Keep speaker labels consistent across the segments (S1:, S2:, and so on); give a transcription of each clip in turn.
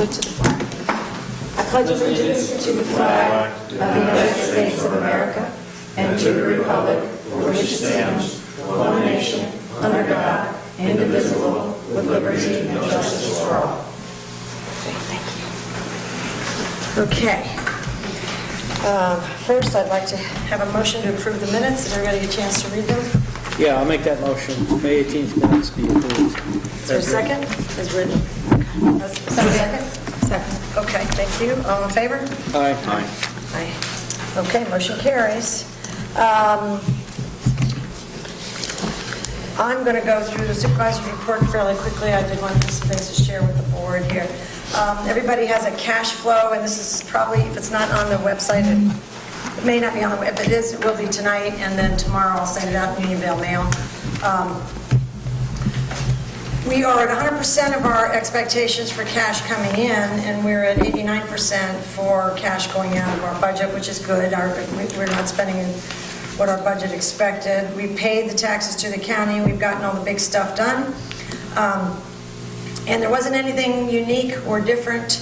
S1: Salute to the flag.
S2: I pledge allegiance to the flag of the United States of America and to the republic for which it stands, one nation, under God, indivisible, with liberty and justice for all.
S1: Okay. First, I'd like to have a motion to approve the minutes. Did everybody get a chance to read them?
S3: Yeah, I'll make that motion. May 18th minutes be approved.
S1: Is there a second? As written. Second? Second. Okay, thank you. All in favor?
S3: Aye.
S1: Aye. Okay, motion carries. I'm going to go through the supervisor's report fairly quickly. I did want some things to share with the board here. Everybody has a cash flow, and this is probably, if it's not on the website, it may not be on the web. If it is, it will be tonight, and then tomorrow I'll send it out in email mail. We are at 100% of our expectations for cash coming in, and we're at 89% for cash going out of our budget, which is good. We're not spending what our budget expected. We paid the taxes to the county. We've gotten all the big stuff done. And there wasn't anything unique or different.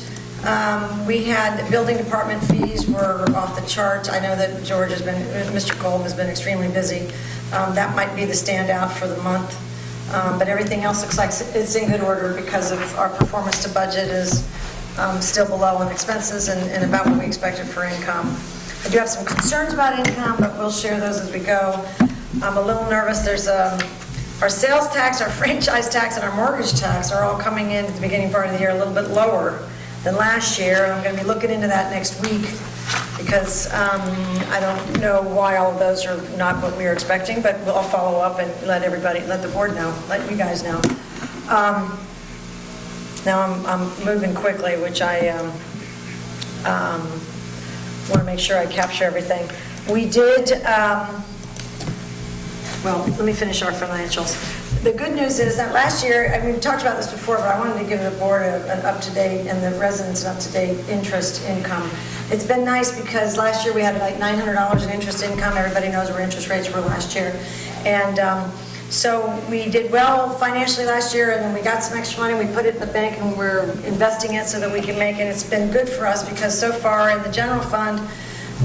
S1: We had building department fees were off the charts. I know that Mr. Kolb has been extremely busy. That might be the standout for the month. But everything else looks like it's in good order because of our performance to budget is still below on expenses and about what we expected for income. I do have some concerns about income, but we'll share those as we go. I'm a little nervous. There's our sales tax, our franchise tax, and our mortgage tax are all coming in at the beginning part of the year a little bit lower than last year. I'm going to be looking into that next week because I don't know why all of those are not what we were expecting, but I'll follow up and let the board know, let you guys know. Now I'm moving quickly, which I want to make sure I capture everything. We did, well, let me finish our financials. The good news is that last year, I mean, we've talked about this before, but I wanted to give the board an up-to-date and the residents an up-to-date interest income. It's been nice because last year we had like $900 in interest income. Everybody knows where interest rates were last year. And so we did well financially last year, and then we got some extra money. We put it in the bank, and we're investing it so that we can make it. It's been good for us because so far in the general fund,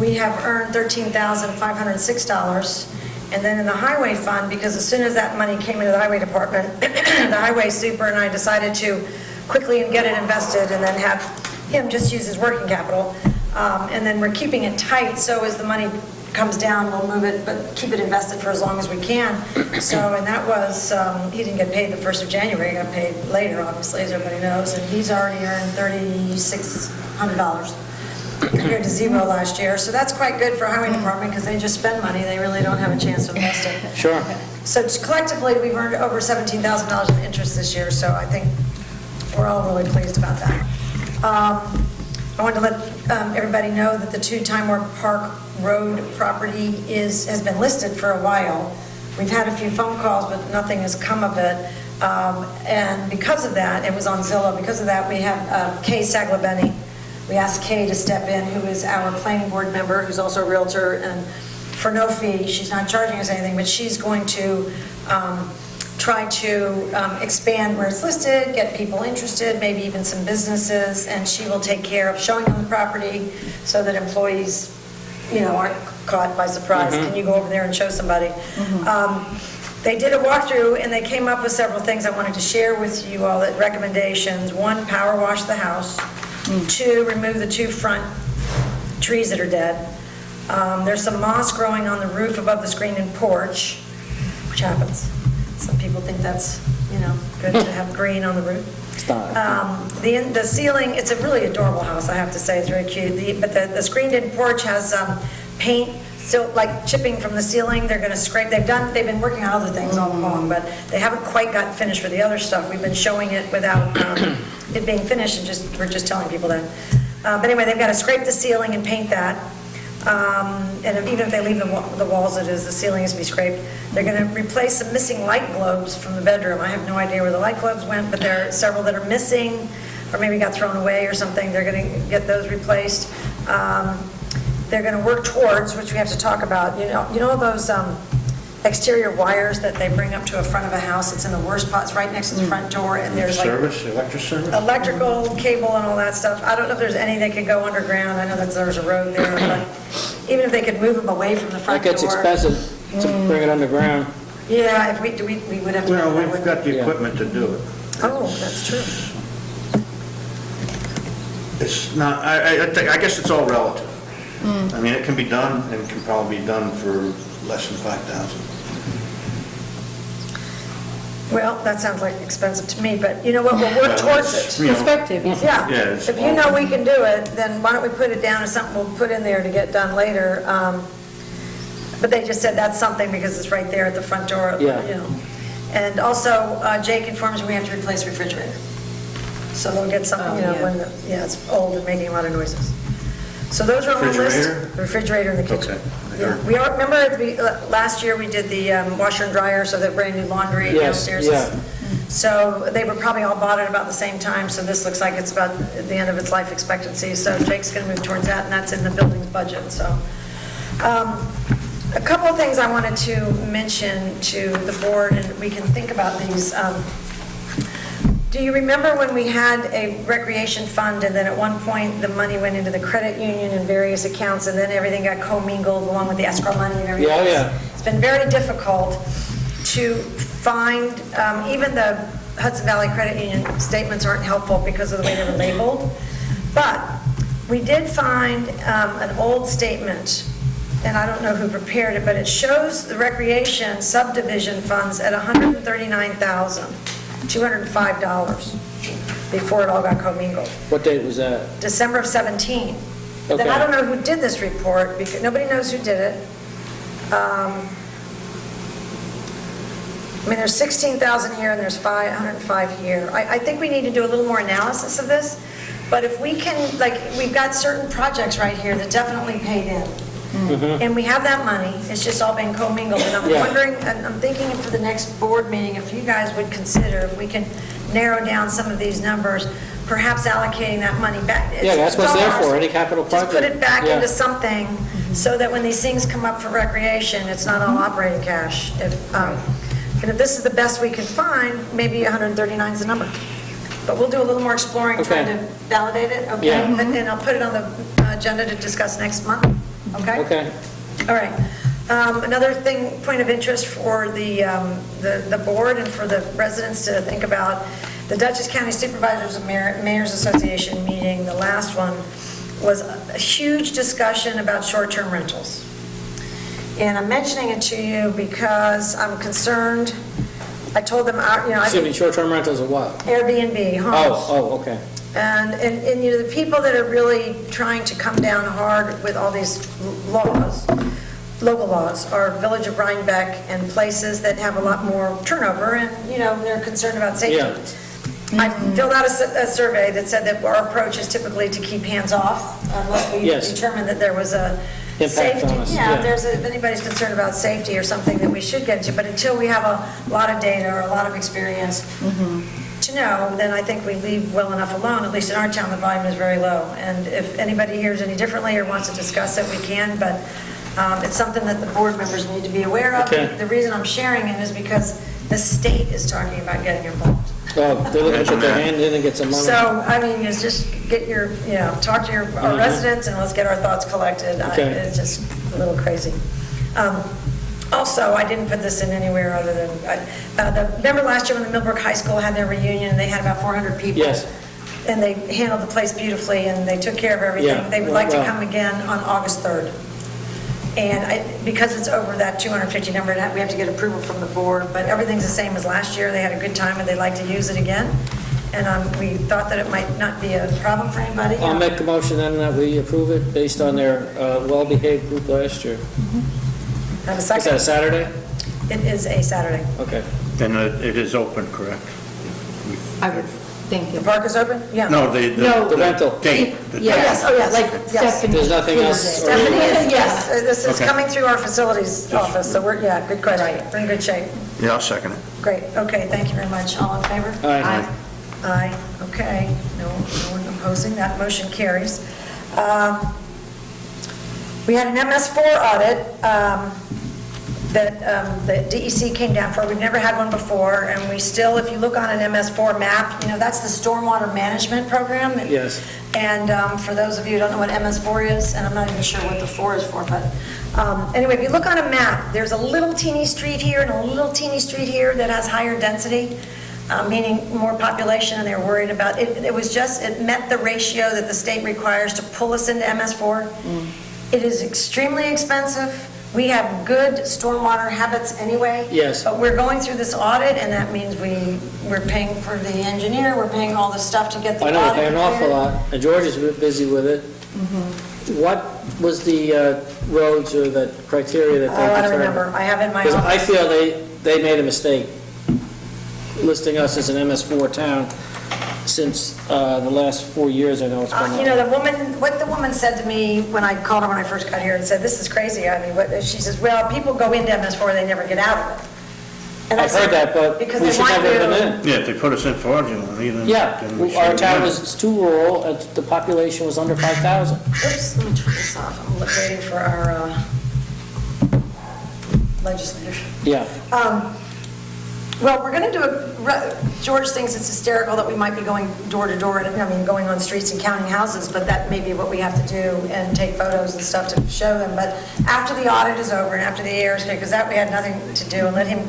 S1: we have earned $13,506. And then in the highway fund, because as soon as that money came into the highway department, the highway super and I decided to quickly get it invested and then have him just use his working capital. And then we're keeping it tight, so as the money comes down, we'll move it, but keep it invested for as long as we can. So, and that was, he didn't get paid the 1st of January, he got paid later, obviously, as everybody knows, and he's already earned $3,600 compared to zero last year. So that's quite good for highway department because they just spend money, they really don't have a chance to invest it.
S3: Sure.
S1: So collectively, we've earned over $17,000 in interest this year, so I think we're all really pleased about that. I wanted to let everybody know that the 2 Time Warp Park Road property has been listed for a while. We've had a few phone calls, but nothing has come of it. And because of that, it was on Zillow. Because of that, we have Kay Saglabeni. We asked Kay to step in, who is our planning board member, who's also a realtor, and for no fee. She's not charging us anything, but she's going to try to expand where it's listed, get people interested, maybe even some businesses, and she will take care of showing them the property so that employees, aren't caught by surprise. Mm-hmm. Can you go over there and show somebody? Mm-hmm. They did a walkthrough and they came up with several things I wanted to share with you all, that recommendations. 1, power wash the house. 2, remove the 2 front trees that are dead. There's some moss growing on the roof above the screened-in porch, which happens. Some people think that's, good to have green on the roof. The ceiling, it's a really adorable house, I have to say. It's very cute. But the screened-in porch has paint still like chipping from the ceiling. They're going to scrape. They've been working on other things all along, but they haven't quite got finished for the other stuff. We've been showing it without it being finished, and we're just telling people that. But anyway, they've got to scrape the ceiling and paint that. And even if they leave the walls as is, the ceiling is to be scraped. They're going to replace some missing light globes from the bedroom. I have no idea where the light globes went, but there are several that are missing, or maybe got thrown away or something. They're going to get those replaced. They're going to work towards, which we have to talk about. You know those exterior wires that they bring up to a front of a house. It's in the worst spot. It's right next to the front door, and there's like
S4: Electric service?
S1: electrical cable and all that stuff. I don't know if there's any that could go underground. I know that there's a road there, but even if they could move them away from the
S3: That
S1: front door.
S3: gets expensive to bring it underground.
S1: Yeah, if we would have to.
S4: Well,
S1: that,
S4: we've
S1: wouldn't
S4: got the
S3: Yeah.
S4: equipment to do it.
S1: Oh, that's true.
S4: It's not, I guess it's all relative. I mean, it can be done, and it can probably be done for less than 5,000.
S1: Well, that sounds like expensive to me, but you know what, we'll work towards it.
S4: You know,
S2: Perspective, yes.
S1: Yeah,
S4: Yeah, it's
S1: if you know we can do it, then why don't we put it down as something we'll put in there to get done later? But they just said that's something because it's right there at the front door, you
S3: Yeah.
S1: know. And also, Jake informs me we have to replace the refrigerator. So they'll get something, you know, when, it's old and making a lot of noises. So those are on the list.
S4: Refrigerator?
S1: The refrigerator in the kitchen.
S4: Okay.
S1: Yeah. We are, remember, last year we did the washer and dryer, so the brand new laundry
S3: Yes,
S1: downstairs.
S3: yeah.
S1: So they were probably all bought at about the same time, so this looks like it's about at the end of its life expectancy. So Jake's going to move towards that, and that's in the building's budget, so. A couple of things I wanted to mention to the board, and we can think about these. Do you remember when we had a recreation fund, and then at one point, the money went into the credit union and various accounts, and then everything got commingled along with the escrow money and everything?
S3: Yeah, yeah.
S1: It's been very difficult to find, even the Hudson Valley Credit Union statements aren't helpful because of the way they were labeled. But we did find an old statement, and I don't know who prepared it, but it shows the recreation subdivision funds at $139,205 before it all got commingled.
S3: What date was that?
S1: December of 17. Then
S3: Okay.
S1: I don't know who did this report, because nobody knows who did it. I mean, there's 16,000 here and there's 105 here. I think we need to do a little more analysis of this, but if we can, like, we've got certain projects right here that definitely paid in. And we have that money, it's just all been commingled, and I'm
S3: Yeah.
S1: wondering, and I'm thinking for the next board meeting, if you guys would consider, if we can narrow down some of these numbers, perhaps allocating that money back.
S3: Yeah, that's
S1: It's
S3: what's
S1: all
S3: there
S1: ours.
S3: for, any capital project.
S1: Just put it back
S3: Yeah.
S1: into something, so that when these things come up for recreation, it's not all operating cash. And if this is the best we can find, maybe 139 is the number. But we'll do a little more exploring, trying
S3: Okay.
S1: to validate it, okay?
S3: Yeah.
S1: And I'll put it on the agenda to discuss next month, okay?
S3: Okay.
S1: All right. Another thing, point of interest for the board and for the residents to think about, the Dutchess County Supervisors and Mayors Association meeting, the last one, was a huge discussion about short-term rentals. And I'm mentioning it to you because I'm concerned. I told them, I
S3: Excuse me,
S1: think
S3: short-term rentals or what?
S1: Airbnb, homes.
S3: Oh, okay.
S1: And you know, the people that are really trying to come down hard with all these laws, local laws, are Village of Rhinebeck and places that have a lot more turnover, and, you know, they're concerned about safety.
S3: Yeah.
S1: I filled out a survey that said that our approach is typically to keep hands off unless we
S3: Yes.
S1: determine that there was a
S3: Impact
S1: safety.
S3: on us,
S1: Yeah,
S3: yeah.
S1: if anybody's concerned about safety or something that we should get into, but until we have a lot of data or a lot of experience to know, then I think we leave well enough alone. At least in our town, the volume is very low. And if anybody hears any differently or wants to discuss it, we can, but it's something that the board members need to be aware of.
S3: Okay.
S1: The reason I'm sharing it is because the state is talking about getting involved.
S3: Oh, they're looking to put their hand in and get some money.
S1: So, I mean, it's just get your, talk to our residents and let's get our thoughts collected.
S3: Okay.
S1: It's just a little crazy. Also, I didn't put this in anywhere other than, remember last year when the Millbrook High School had their reunion and they had about 400 people?
S3: Yes.
S1: And they handled the place beautifully and they took care of everything.
S3: Yeah.
S1: They would like to
S3: Well.
S1: come again on August 3rd. And because it's over that 250 number, we have to get approval from the board, but everything's the same as last year. They had a good time and they'd like to use it again. And we thought that it might not be a problem for anybody.
S3: I'll make a motion then that we approve it based on their well-behaved group last year.
S1: Have a
S3: Is that a
S1: second?
S3: Saturday?
S1: It is a Saturday.
S3: Okay.
S4: And it is open, correct?
S2: I would think
S1: The
S2: it.
S1: park is open? Yeah.
S4: No, the
S3: The rental.
S4: date. the
S2: Yeah.
S4: date.
S1: Yes, oh, yes.
S2: Like
S1: Yes.
S2: Stephanie.
S3: There's nothing
S2: cleared
S3: else-
S2: it.
S1: Stephanie is, yes, this is
S4: Okay.
S1: coming through our facilities office, so we're, yeah, good question. We're in good shape.
S4: Yeah, I'll second it.
S1: Great, okay, thank you very much. All in favor?
S3: Aye.
S1: Aye, okay, no one opposing, that motion carries. We had an MS4 audit. that the DEC came down for. We've never had one before, and we still, if you look on an MS4 map, that's the stormwater management program.
S3: Yes.
S1: And for those of you who don't know what MS4 is, and I'm not even sure what the 4 is for, but anyway, if you look on a map, there's a little teeny street here and a little teeny street here that has higher density, meaning more population, and they're worried about it. It met the ratio that the state requires to pull us into MS4. It is extremely expensive. We have good stormwater habits anyway.
S3: Yes.
S1: But we're going through this audit, and that means we're paying for the engineer, we're paying all this stuff to get the
S3: I
S1: audit.
S3: know, we're paying an awful
S1: cleared.
S3: lot, and George is busy with it. What was the roads or the criteria that they
S1: Oh, I don't
S3: determined?
S1: remember. I have it in my
S3: Because I
S1: office.
S3: feel they made a mistake listing us as an MS4 town since the last 4 years, I know it's been on.
S1: What the woman said to me when I called her when I first got here and said, "This is crazy." I mean, she says, "Well, people go into MS4, they never get out of it." And I
S3: I've
S1: said,
S3: heard that, but
S1: because
S3: we
S1: they
S3: should
S1: want
S3: never have
S1: you-
S3: been in.
S4: Yeah, if they put us in fraudulent, then...
S3: Yeah,
S4: then we
S3: our
S4: shouldn't
S3: town
S4: be in.
S3: was too rural, and the population was under 5,000.
S1: Oops, let me turn this off. I'm waiting for our legislators.
S3: Yeah.
S1: Well, we're going to do George thinks it's hysterical that we might be going door to door, going on streets and counting houses, but that may be what we have to do and take photos and stuff to show them. But after the audit is over and after the air is clear, because that we had nothing to do, and let him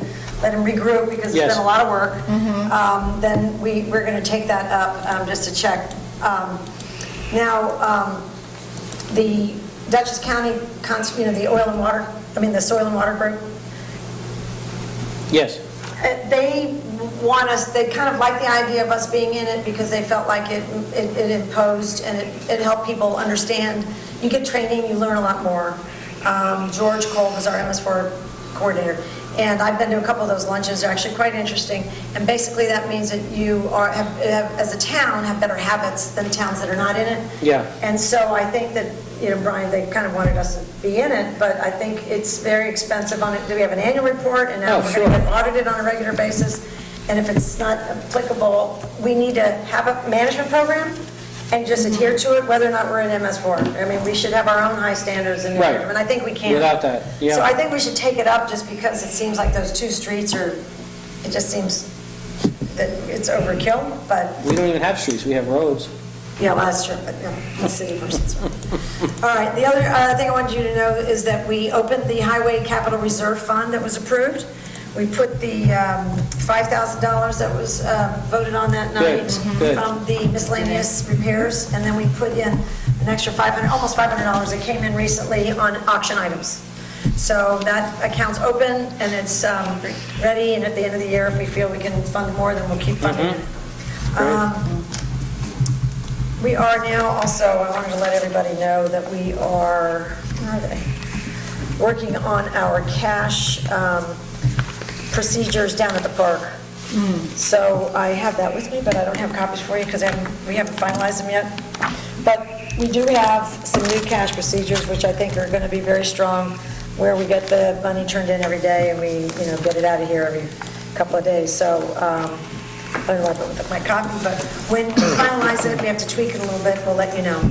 S1: regroup because it's
S3: Yes.
S1: been a lot of work, then we're going to take that up just to check. Now, the Dutchess County, the oil and water, the soil and water group,
S3: Yes.
S1: they want us, they kind of like the idea of us being in it because they felt like it imposed and it helped people understand. You get training, you learn a lot more. George Kolb is our MS4 coordinator. And I've been to a couple of those lunches, they're actually quite interesting. And basically that means that you as a town, have better habits than towns that are not in it.
S3: Yeah.
S1: And so I think that, Brian, they kind of wanted us to be in it, but I think it's very expensive on it. We have an annual report, and now we're going to get audited on a regular basis. And if it's not applicable, we need to have a management program and just adhere to it, whether or not we're in MS4. We should have our own high standards, and
S3: Right.
S1: and I think we can.
S3: Without that, yeah.
S1: So I think we should take it up just because it seems like those two streets it just seems that it's overkill, but.
S3: We don't even have streets, we have roads.
S1: Yeah, well, that's true, but I'm a city person. So. All right, the other thing I wanted you to know is that we opened the Highway Capital Reserve Fund that was approved. We put the $5,000 that was voted on that night
S3: Good.
S1: from the miscellaneous repairs, and then we put in an extra almost $500 that came in recently on auction items. So that account's open and it's ready, and at the end of the year, if we feel we can fund more, then we'll keep funding it. We are now also, I wanted to let everybody know that we are, where are they? Working on our cash procedures down at the park. So I have that with me, but I don't have copies for you because we haven't finalized them yet. But we do have some new cash procedures, which I think are going to be very strong, where we get the money turned in every day and we, get it out of here every couple of days. So I don't know if I put my copy, but when we finalize it, we have to tweak it a little bit, we'll let you know.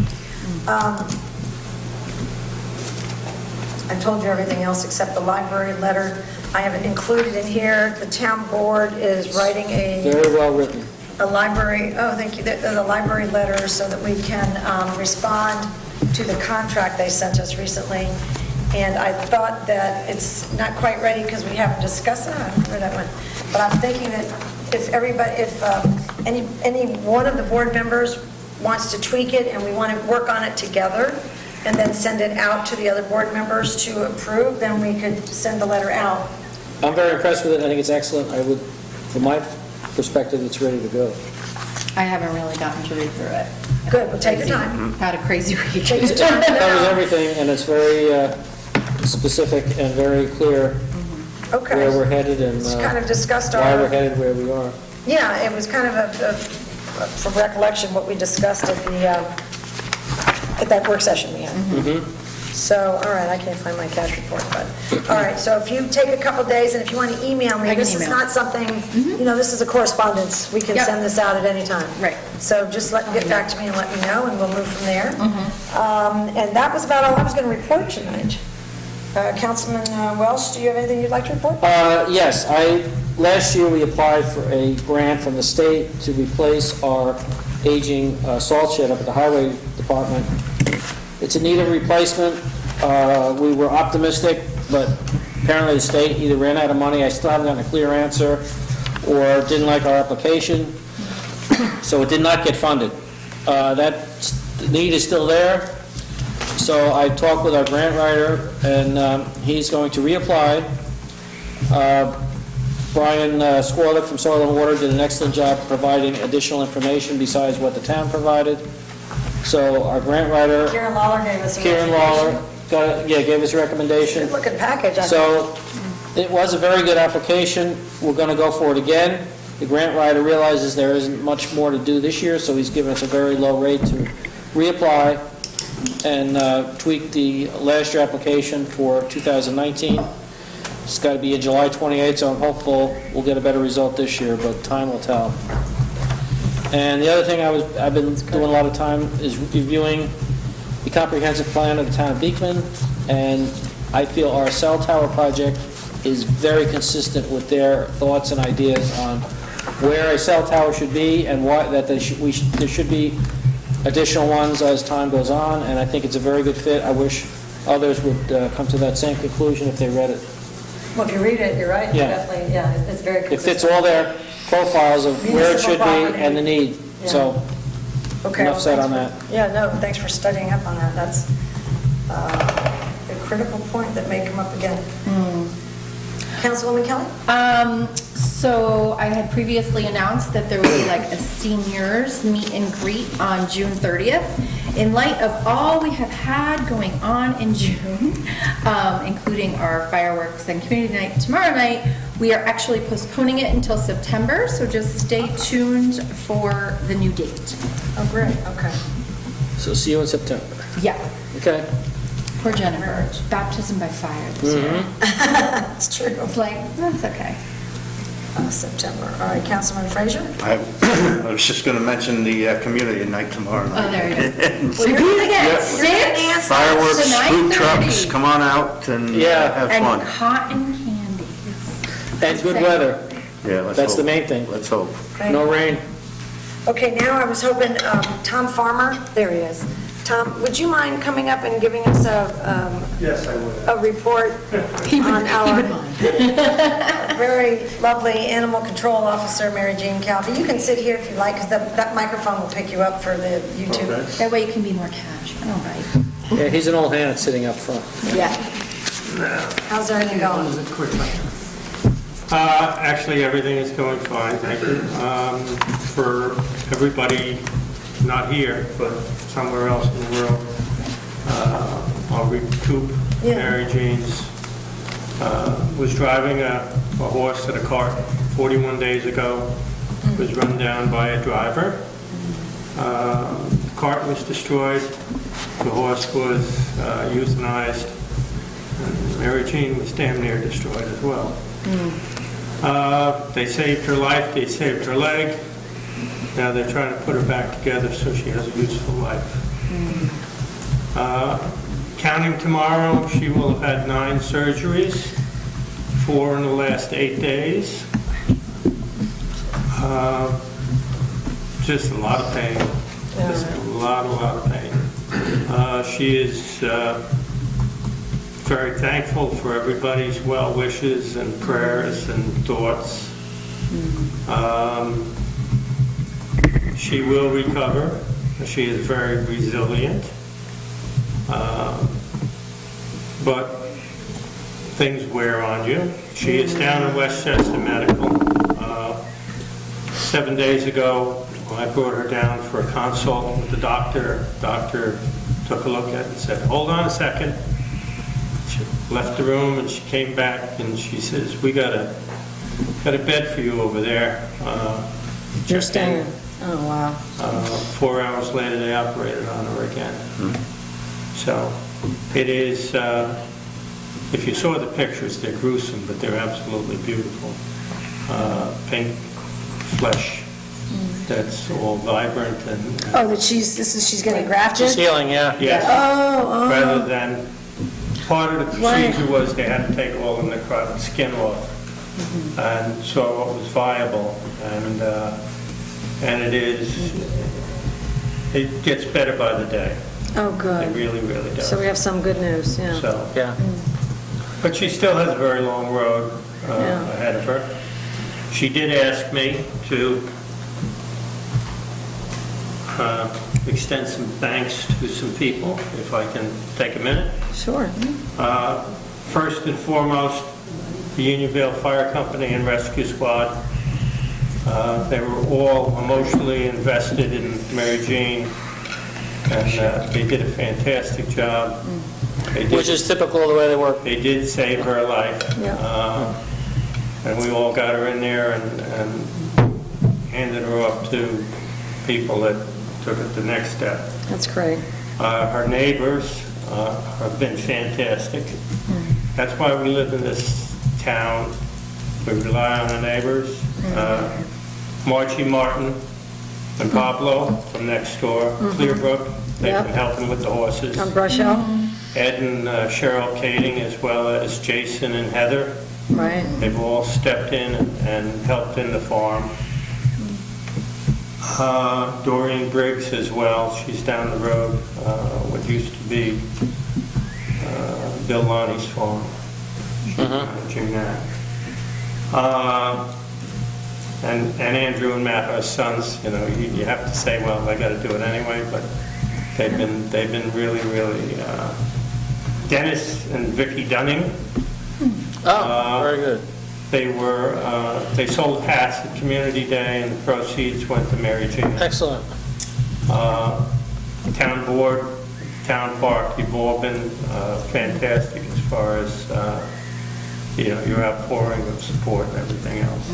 S1: I told you everything else except the library letter. I have it included in here. The town board is writing
S3: Very well written.
S1: a library, thank you, the library letter so that we can respond to the contract they sent us recently. And I thought that it's not quite ready because we haven't discussed it. I don't know where that went. But I'm thinking that if any one of the board members wants to tweak it and we want to work on it together and then send it out to the other board members to approve, then we could send the letter out.
S3: I'm very impressed with it, I think it's excellent. From my perspective, it's ready to go.
S2: I haven't really gotten to read through it.
S1: Good, well, take your time.
S2: Had a crazy week.
S1: Take your time.
S3: It covers everything, and it's very specific and very clear
S1: Okay.
S3: where we're headed and
S1: Just kind of discussed
S3: why we're headed where we are.
S1: Yeah, it was kind of from recollection, what we discussed at that work session we had. So, all right, I can't find my cash report, but, all right, so if you take a couple days, and if you want to email me,
S2: I can
S1: this is
S2: email.
S1: not something, this is a correspondence. We can
S2: Yep.
S1: send this out at any time.
S2: Right.
S1: So just get back to me and let me know, and we'll move from there. And that was about all I was going to report tonight. Councilman Welsh, do you have anything you'd like to report?
S3: Yes, last year we applied for a grant from the state to replace our aging salt shed up at the highway department. It's in need of replacement. We were optimistic, but apparently the state either ran out of money, I still haven't gotten a clear answer, or didn't like our application, so it did not get funded. That need is still there, so I talked with our grant writer, and he's going to reapply. Brian Squarlick from Soil and Water did an excellent job providing additional information besides what the town provided. So our grant writer,
S1: Karen Lawler gave us a
S3: Karen Lawler, gave us a recommendation.
S1: Good looking package.
S3: So it was a very good application. We're going to go for it again. The grant writer realizes there isn't much more to do this year, so he's given us a very low rate to reapply and tweak the last year application for 2019. It's got to be in July 28th, so I'm hopeful we'll get a better result this year, but time will tell. And the other thing I've been doing a lot of time is reviewing the comprehensive plan of the town of Beekman, and I feel our cell tower project is very consistent with their thoughts and ideas on where a cell tower should be and why that there should be additional ones as time goes on, and I think it's a very good fit. I wish others would come to that same conclusion if they read it.
S1: Well, if you read it, you're right.
S3: Yeah.
S1: Definitely, yeah, it's very
S3: It
S1: consistent.
S3: fits all their profiles of where it should be and the need, so
S1: Okay,
S3: enough
S1: well,
S3: said on
S1: thanks
S3: that.
S1: Yeah, no, thanks for studying up on that. That's a critical point that may come up again. Councilwoman Kelly?
S2: So I had previously announced that there would be like a seniors meet and greet on June 30th. In light of all we have had going on in June, including our fireworks and community night tomorrow night, we are actually postponing it until September, so just stay tuned for the new date.
S1: Oh, great, okay.
S3: So see you in September.
S2: Yeah,
S3: Okay.
S2: poor Jennifer, baptism by fire this year.
S1: It's true.
S2: It's like, that's okay.
S1: September. All right, Councilman Frazier?
S4: I was just going to mention the community night tomorrow night.
S2: Oh, there you go.
S1: Well,
S2: Repeat again,
S4: Yep.
S2: 6
S4: Fireworks,
S2: to
S4: food
S2: 9:30.
S4: trucks, come on out and
S3: Yeah.
S4: have
S2: And
S4: fun.
S2: cotton candy.
S3: And good weather.
S4: Yeah, let's
S3: That's the
S4: hope.
S3: main thing.
S4: Let's hope.
S3: No rain.
S1: Okay, now I was hoping, Tom Farmer, there he is. Tom, would you mind coming up and giving us
S5: Yes, I would.
S1: a report on our very lovely animal control officer, Mary Jane Calvi? You can sit here if you like, because that microphone will pick you up for the YouTube.
S5: Okay.
S2: That way you can be more casual. All right.
S3: Yeah, he's an old hand sitting up front.
S2: Yeah.
S1: How's everything going?
S5: Actually, everything is going fine, thank you. For everybody not here, but somewhere else in the world, I'll recoup
S1: Yeah.
S5: Mary Jane's, was driving a horse at a cart 41 days ago, was run down by a driver. The cart was destroyed, the horse was euthanized, and Mary Jane was damn near destroyed as well. They saved her life, they saved her leg. Now they're trying to put her back together so she has a useful life. Counting tomorrow, she will have had 9 surgeries, 4 in the last 8 days. Just a lot of pain. Just a lot of pain. She is very thankful for everybody's well wishes and prayers and thoughts. She will recover. She is very resilient. But things wear on you. She is down in Westchester Medical. 7 days ago, I brought her down for a consult with the doctor. Doctor took a look at it and said, "Hold on a second." She left the room and she came back and she says, "We got a bed for you over there."
S1: You're
S5: Checked in.
S1: staying. Oh, wow.
S5: 4 hours later, they operated on her again. So it is, if you saw the pictures, they're gruesome, but they're absolutely beautiful. Pink flesh that's all vibrant and
S1: Oh, that she's getting grafted?
S3: She's healing, yeah.
S5: yes,
S1: Oh,
S5: rather than Part of the
S1: Right.
S5: procedure was they had to take all the necrotic skin off and saw what was viable. And it gets better by the day.
S1: Oh,
S5: It
S1: good.
S5: really, really does.
S1: So we have some good news, yeah.
S5: So,
S3: Yeah.
S5: but she still has a very long road
S1: Yeah.
S5: ahead of her. She did ask me to extend some thanks to some people, if I can take a minute.
S1: Sure.
S5: First and foremost, the Unionville Fire Company and Rescue Squad. They were all emotionally invested in Mary Jean, and they did a fantastic job. They did-
S3: Which is typical of the way they work.
S5: They did save her life.
S1: Yeah.
S5: And we all got her in there and handed her off to people that took it the next step.
S1: That's great.
S5: Her neighbors have been fantastic. That's why we live in this town. We rely on our neighbors. Margie Martin and Pablo from next door, Clearbrook, they've
S1: Yep.
S5: been helping with the horses.
S1: On Brush Hill?
S5: Ed and Cheryl Kading, as well as Jason and Heather.
S1: Right.
S5: They've all stepped in and helped in the farm. Doreen Briggs as well, she's down the road, what used to be Bill Lonnie's farm. She's managing that. And Andrew and Matt, our sons, you have to say, well, I got to do it anyway, but they've been really, really, Dennis and Vicky Dunning.
S3: Oh, very good.
S5: They sold hats at Community Day, and the proceeds went to Mary Jean.
S3: Excellent.
S5: Town board, town park, you've all been fantastic as far as, your outpouring of support and everything else.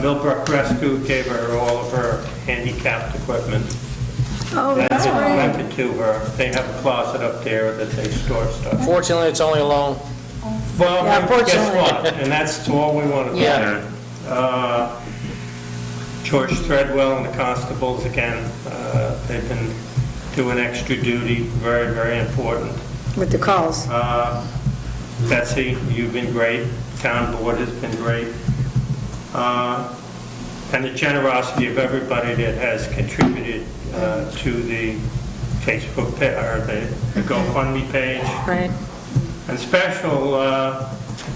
S5: Millbrook Rescue gave her all of her handicapped equipment.
S1: Oh, that's
S5: That's
S1: great.
S5: rented to her. They have a closet up there that they store stuff.
S3: Fortunately, it's only a loan.
S5: Well,
S1: Yeah,
S5: guess
S1: fortunately.
S5: what? And that's all we want to do.
S3: Yeah.
S5: George Threadwell and the constables, again, they've been doing extra duty, very, very important.
S1: With the calls.
S5: Betsy, you've been great. Town board has been great. And the generosity of everybody that has contributed to the Facebook or the GoFundMe page.
S1: Right.
S5: And special,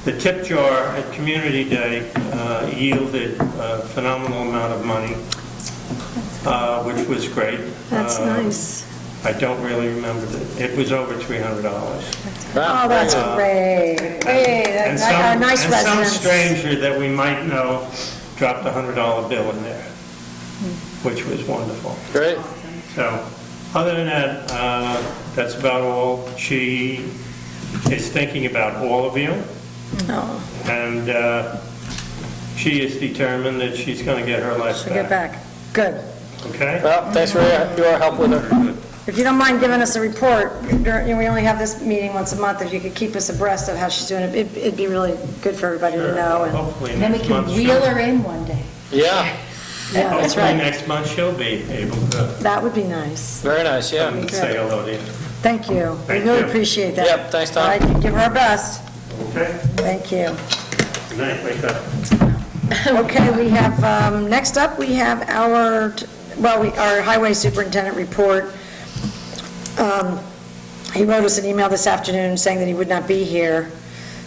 S5: the tip jar at Community Day yielded a phenomenal amount of money, which was great.
S1: That's nice.
S5: I don't really remember it was over $300.
S1: Oh, that's great. Hey,
S5: And
S1: our nice
S5: some
S1: residents.
S5: stranger that we might know dropped a $100 bill in there, which was wonderful.
S3: Great.
S5: So, other than that, that's about all. She is thinking about all of you,
S1: Oh,
S5: and she is determined that she's going to get her life
S1: she'll get back. Good.
S5: Okay?
S3: Well, thanks for your help with her.
S1: If you don't mind giving us a report, we only have this meeting once a month, if you could keep us abreast of how she's doing, it'd be really good for everybody to know. And
S5: Hopefully
S2: Then we
S5: next
S2: can
S5: month.
S2: reel her in one day.
S3: Yeah,
S1: Yeah, that's
S5: Hopefully
S1: right.
S5: next month she'll be able to
S1: That would be nice.
S3: very nice, yeah.
S5: come and say hello to you.
S1: Thank you. We
S5: Thank
S1: really
S5: you.
S1: appreciate that.
S3: Yep, thanks, Tom.
S1: All right, give her our best.
S5: Okay?
S1: Thank you.
S5: Good night. Wake up.
S1: Okay, we have, next up, we have our highway superintendent report. He wrote us an email this afternoon saying that he would not be here,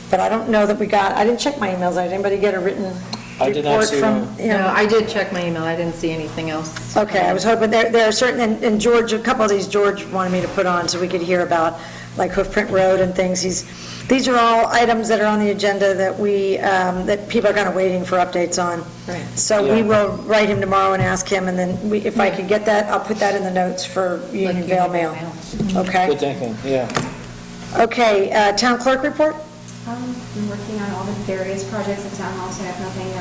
S1: but I don't know that I didn't check my emails. Did anybody get a written
S3: I did not
S1: report
S3: see
S1: from?
S3: one.
S2: No, I did check my email, I didn't see anything else.
S1: Okay, I was hoping, there are certain, and George, a couple of these George wanted me to put on so we could hear about, like Hoofprint Road and things. These are all items that are on the agenda that that people are kind of waiting for updates on.
S2: Right.
S1: So we
S3: Yeah.
S1: will write him tomorrow and ask him, and then if I could get that, I'll put that in the notes for Unionville Mail. Okay?
S3: Good thinking, yeah.
S1: Okay, town clerk report?
S6: I've been working on all the various projects at Town Hall, so I have nothing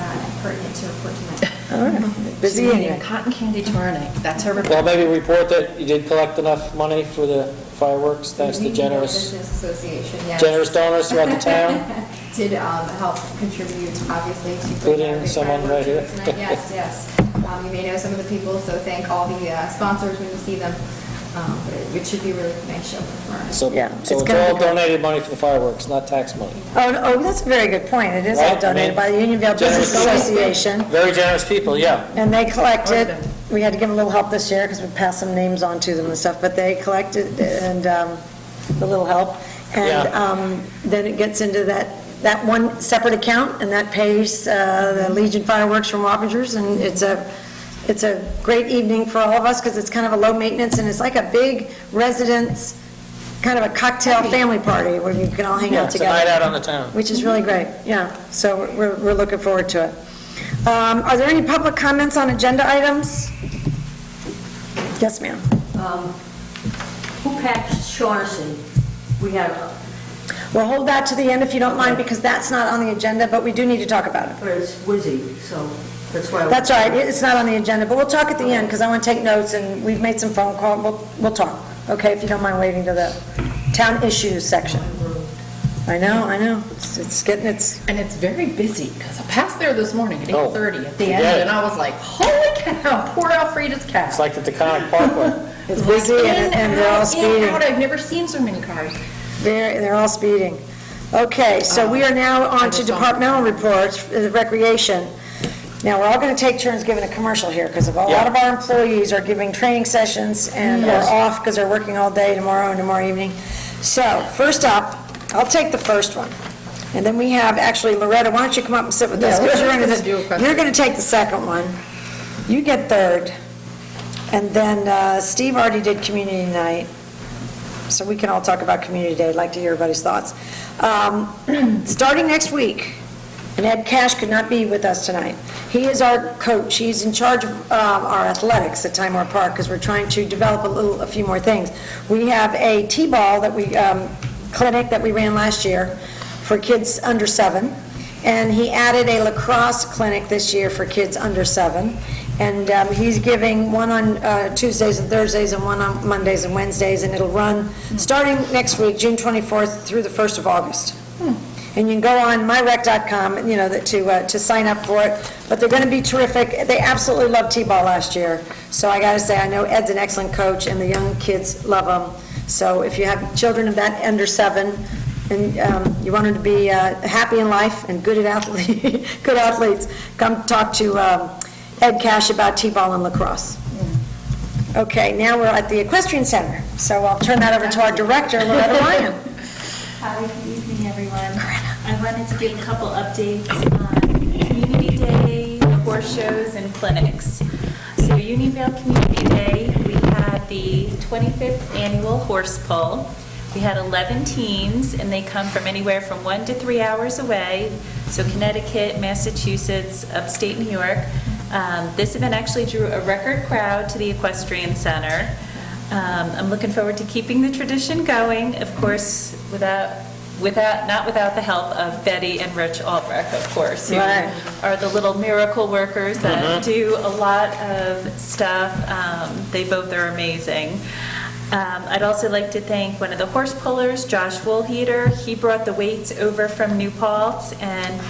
S6: pertinent to report tonight.
S1: All right, busy
S2: She's eating
S1: evening.
S2: cotton candy tomorrow night, that's her
S3: Well,
S2: report.
S3: maybe report that you did collect enough money for the fireworks, thanks to
S6: Unionville
S3: generous
S6: Business Association, yes.
S3: donors throughout the town.
S6: Did help contribute, obviously, to.
S3: Including
S6: the
S3: someone right here.
S6: fireworks tonight. Yes, yes. You may know some of the people, so thank all the sponsors when you see them.
S2: It should be a really nice show for tomorrow.
S3: So
S1: Yeah,
S3: so
S1: it's
S3: it's
S1: gonna
S3: all
S1: be good.
S3: donated money for the fireworks, not tax money.
S1: Oh, that's a very good point. It is all
S3: Right, I
S1: donated
S3: mean,
S1: by the Unionville Business
S3: generous-
S1: Association.
S3: Very generous people, yeah.
S1: And they collected, we had to give them a little help this year because we passed some names on to them and stuff, but they collected and a little help. And
S3: Yeah.
S1: then it gets into that one separate account, and that pays the Legion Fireworks from Wappingers, and it's a great evening for all of us because it's kind of a low maintenance, and it's like a big residence, kind of a cocktail family party where you can all hang
S3: Yeah,
S1: out
S3: it's a
S1: together.
S3: night out on the town.
S1: Which is really great, yeah. So we're looking forward to it. Are there any public comments on agenda items? Yes, ma'am.
S7: Who patched Shaughnessy? We have,
S1: We'll hold that to the end if you don't mind, because that's not on the agenda, but we do need to talk about it.
S7: but it's Wizzy, so that's why.
S1: That's all right, it's not on the agenda, but we'll talk at the end, because I want to take notes, and we've made some phone calls, we'll talk, okay, if you don't mind waiting to the town issues section. I know, it's getting,
S8: And it's very busy, because I passed there this morning at
S3: Oh,
S8: 8:30 at the
S3: forget
S8: end,
S3: it.
S8: and I was like, holy cow, poor Alfreda's cow.
S3: It's like the Taconic Parkway.
S1: it's busy, and they're all
S8: In and
S1: speeding.
S8: out, I've never seen so many cars.
S1: They're all speeding. Okay, so we are now on to departmental reports, recreation. Now, we're all going to take turns giving a commercial here, because a lot of our employees are giving training sessions and are off because they're working all day tomorrow and tomorrow evening. So, first up, I'll take the first one. And then we have, actually, Loretta, why don't you come up and sit with us?
S8: Yeah,
S1: Because
S8: let's do a question.
S1: you're going to take the second one. You get third. And then Steve already did community night. So we can all talk about Community Day. I'd like to hear everybody's thoughts. Starting next week, and Ed Cash could not be with us tonight. He is our coach. He's in charge of our athletics at Timor Park because we're trying to develop a few more things. We have a T-ball that clinic that we ran last year for kids under 7, and he added a lacrosse clinic this year for kids under 7. And he's giving one on Tuesdays and Thursdays and one on Mondays and Wednesdays, and it'll run starting next week, June 24th through the 1st of August. And you can go on myrec.com, to sign up for it. But they're going to be terrific. They absolutely loved T-ball last year. So I got to say, I know Ed's an excellent coach, and the young kids love him. So if you have children of that under 7, and you want them to be happy in life and good athletes, come talk to Ed Cash about T-ball and lacrosse. Okay, now we're at the Equestrian Center, so I'll turn that over to our director, Loretta Ryan.
S9: Hi, good evening, everyone. I wanted to give a couple updates on Community Day, the horse shows, and clinics. So Unionville Community Day, we had the 25th annual horse pull. We had 11 teams, and they come from anywhere from 1 to 3 hours away, so Connecticut, Massachusetts, upstate New York. This event actually drew a record crowd to the Equestrian Center. I'm looking forward to keeping the tradition going, of course, not without the help of Betty and Rich Albrecht, of course, who
S1: Right.
S9: are the little miracle workers that do a lot of stuff. They both are amazing. I'd also like to thank one of the horse pullers, Josh Woolheater. He brought the weights over from New Paltz and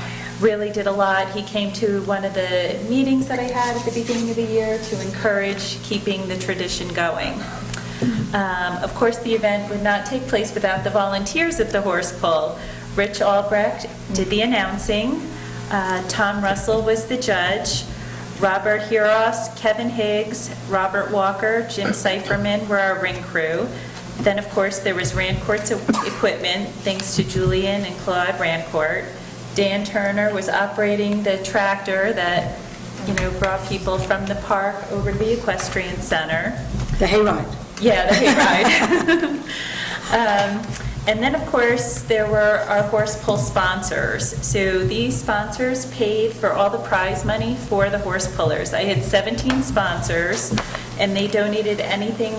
S9: really did a lot. He came to one of the meetings that I had at the beginning of the year to encourage keeping the tradition going. Of course, the event would not take place without the volunteers of the horse pull. Rich Albrecht did the announcing. Tom Russell was the judge. Robert Hiros, Kevin Higgs, Robert Walker, Jim Seiferman were our ring crew. Then, of course, there was Rancourt's equipment, thanks to Julian and Claude Rancourt. Dan Turner was operating the tractor that, brought people from the park over to the Equestrian Center.
S1: The hayride.
S9: Yeah, the hayride. And then, of course, there were our horse pull sponsors. So these sponsors paid for all the prize money for the horse pullers. I had 17 sponsors, and they donated anything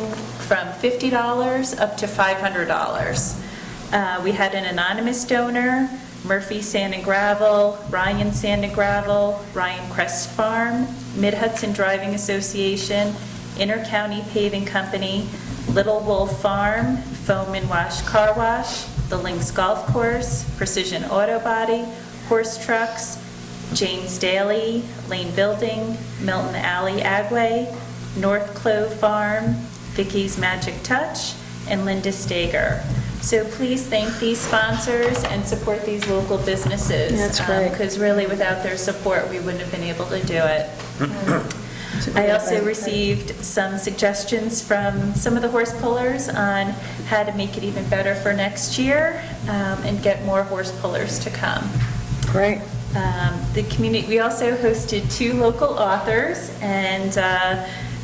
S9: from $50 up to $500. We had an anonymous donor, Murphy Sand and Gravel, Ryan Sand and Gravel, Ryan Crest Farm, Mid-Hudson Driving Association, Inter-County Paving Company, Little Wolf Farm, Foam and Wash Car Wash, the Lynx Golf Course, Precision Auto Body, Horse Trucks, James Daly, Lane Building, Milton Alley Agway, North Clove Farm, Vicky's Magic Touch, and Linda Stager. So please thank these sponsors and support these local businesses.
S1: That's great.
S9: Because really, without their support, we wouldn't have been able to do it. I also received some suggestions from some of the horse pullers on how to make it even better for next year and get more horse pullers to come.
S1: Great.
S9: The community, we also hosted 2 local authors and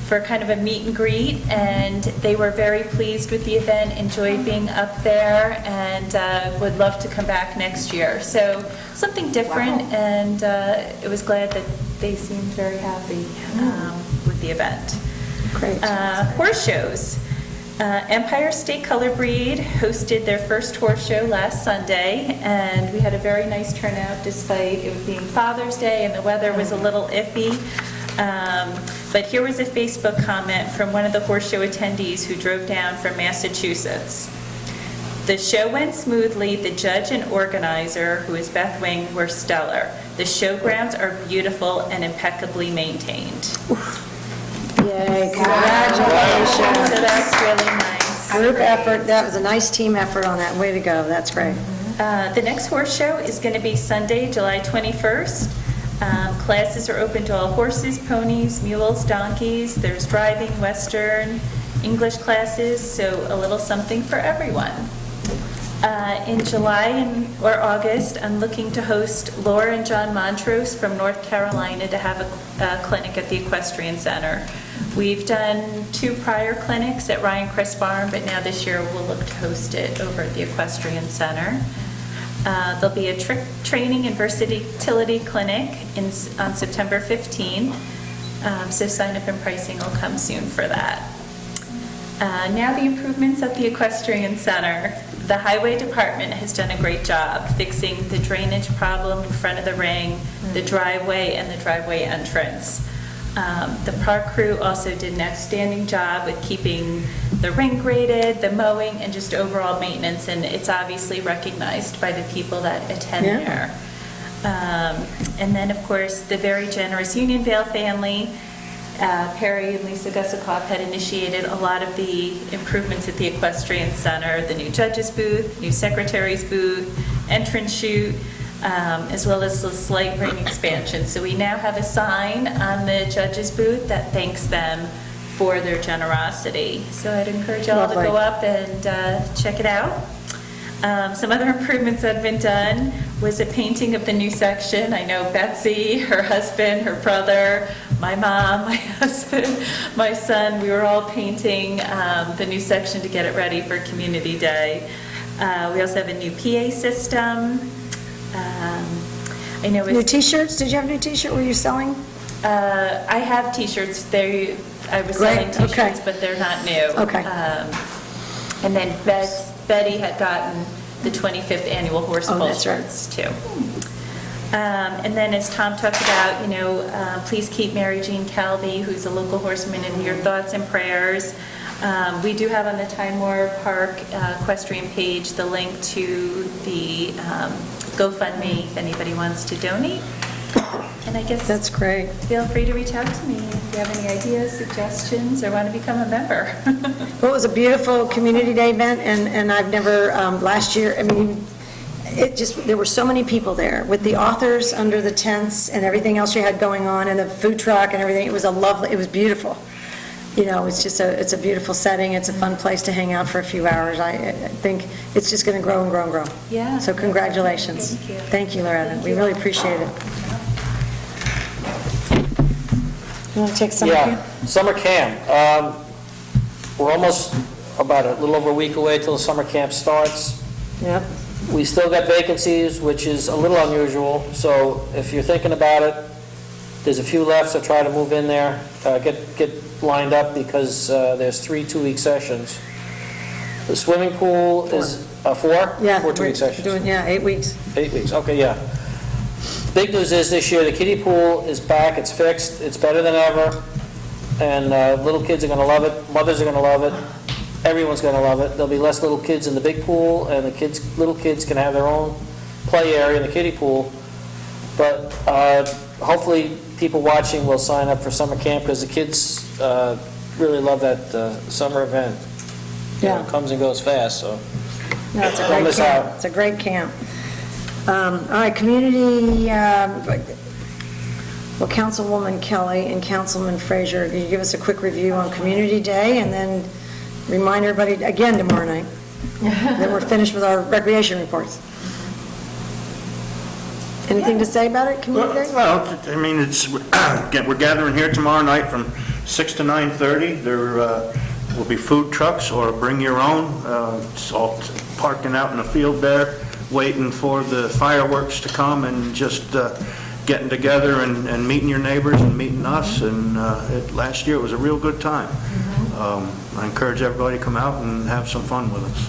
S9: for kind of a meet and greet, and they were very pleased with the event, enjoyed being up there, and would love to come back next year. So something different, and it was glad that they seemed very happy with the event.
S1: Great.
S9: Horse shows. Empire State Color Breed hosted their first horse show last Sunday, and we had a very nice turnout despite it being Father's Day and the weather was a little iffy. But here was a Facebook comment from one of the horse show attendees who drove down from Massachusetts. The show went smoothly. The judge and organizer, who is Beth Wing, were stellar. The showgrounds are beautiful and impeccably maintained.
S1: Yay, congratulations.
S9: So that's really nice.
S1: Group effort, that was a nice team effort on that. Way to go, that's great.
S9: The next horse show is going to be Sunday, July 21st. Classes are open to all horses, ponies, mules, donkeys. There's driving, Western, English classes, so a little something for everyone. In July or August, I'm looking to host Laura and John Montrose from North Carolina to have a clinic at the Equestrian Center. We've done 2 prior clinics at Ryan Crest Farm, but now this year we'll look to host it over at the Equestrian Center. There'll be a training and versatility clinic on September 15th, so sign up and pricing will come soon for that. Now the improvements at the Equestrian Center. The Highway Department has done a great job fixing the drainage problem in front of the ring, the driveway, and the driveway entrance. The park crew also did an outstanding job with keeping the ring graded, the mowing, and just overall maintenance, and it's obviously recognized by the people that attend there. And then, of course, the very generous Unionvale family, Perry and Lisa Gusikoff had initiated a lot of the improvements at the Equestrian Center, the new judges booth, new secretary's booth, entrance chute, as well as the slight ring expansion. So we now have a sign on the judges booth that thanks them for their generosity. So I'd encourage you all to go up and check it out. Some other improvements that have been done was a painting of the new section. I know Betsy, her husband, her brother, my mom, my husband, my son, we were all painting the new section to get it ready for Community Day. We also have a new PA system. I know
S1: New t-shirts? Did you have a new t-shirt? Were you selling?
S9: I have t-shirts. I was selling t-shirts, but they're not new.
S1: Okay.
S9: And then Betty had gotten the 25th annual Horse Bowl shirts too. And then as Tom talked about, please keep Mary Jean Calvi, who's a local horseman, in your thoughts and prayers. We do have on the Time War Park equestrian page the link to the GoFundMe if anybody wants to donate. And I guess
S1: that's great.
S9: Feel free to reach out to me if you have any ideas, suggestions, or want to become a member.
S1: Well, it was a beautiful Community Day event, and I've never, last year, I mean, there were so many people there with the authors under the tents and everything else you had going on, and the food truck and everything. It was beautiful. It's a beautiful setting. It's a fun place to hang out for a few hours. I think it's just going to grow and grow and grow.
S9: Yeah.
S1: So congratulations.
S9: Thank you.
S1: Thank you, Loretta. We really appreciate it. You want to take summer camp?
S3: Summer camp. We're almost about a little over a week away till the summer camp starts.
S1: Yep.
S3: We still got vacancies, which is a little unusual, so if you're thinking about it, there's a few left, so try to move in there, get lined up, because there's 3 two-week sessions. The swimming pool is 4?
S1: Yeah.
S3: 4 2-week sessions.
S1: 8 weeks.
S3: 8 weeks, okay, yeah. Big news is this year, the kiddie pool is back, it's fixed, it's better than ever, and little kids are going to love it, mothers are going to love it, everyone's going to love it. There'll be less little kids in the big pool, and the little kids can have their own play area in the kiddie pool. But hopefully people watching will sign up for summer camp, because the kids really love that summer event. You know,
S1: Yeah.
S3: It comes and goes fast, so
S1: No, it's a
S3: don't
S1: great
S3: miss
S1: camp.
S3: out.
S1: It's a great camp. All right, community, well, Councilwoman Kelly and Councilman Frazier, can you give us a quick review on Community Day, and then remind everybody again tomorrow night? Then we're finished with our recreation reports. Anything to say about it, Community Day?
S4: Well, I mean, we're gathering here tomorrow night from 6 to 9:30. There will be food trucks or bring your own. It's all parking out in the field there, waiting for the fireworks to come and just getting together and meeting your neighbors and meeting us. And last year it was a real good time. I encourage everybody to come out and have some fun with us.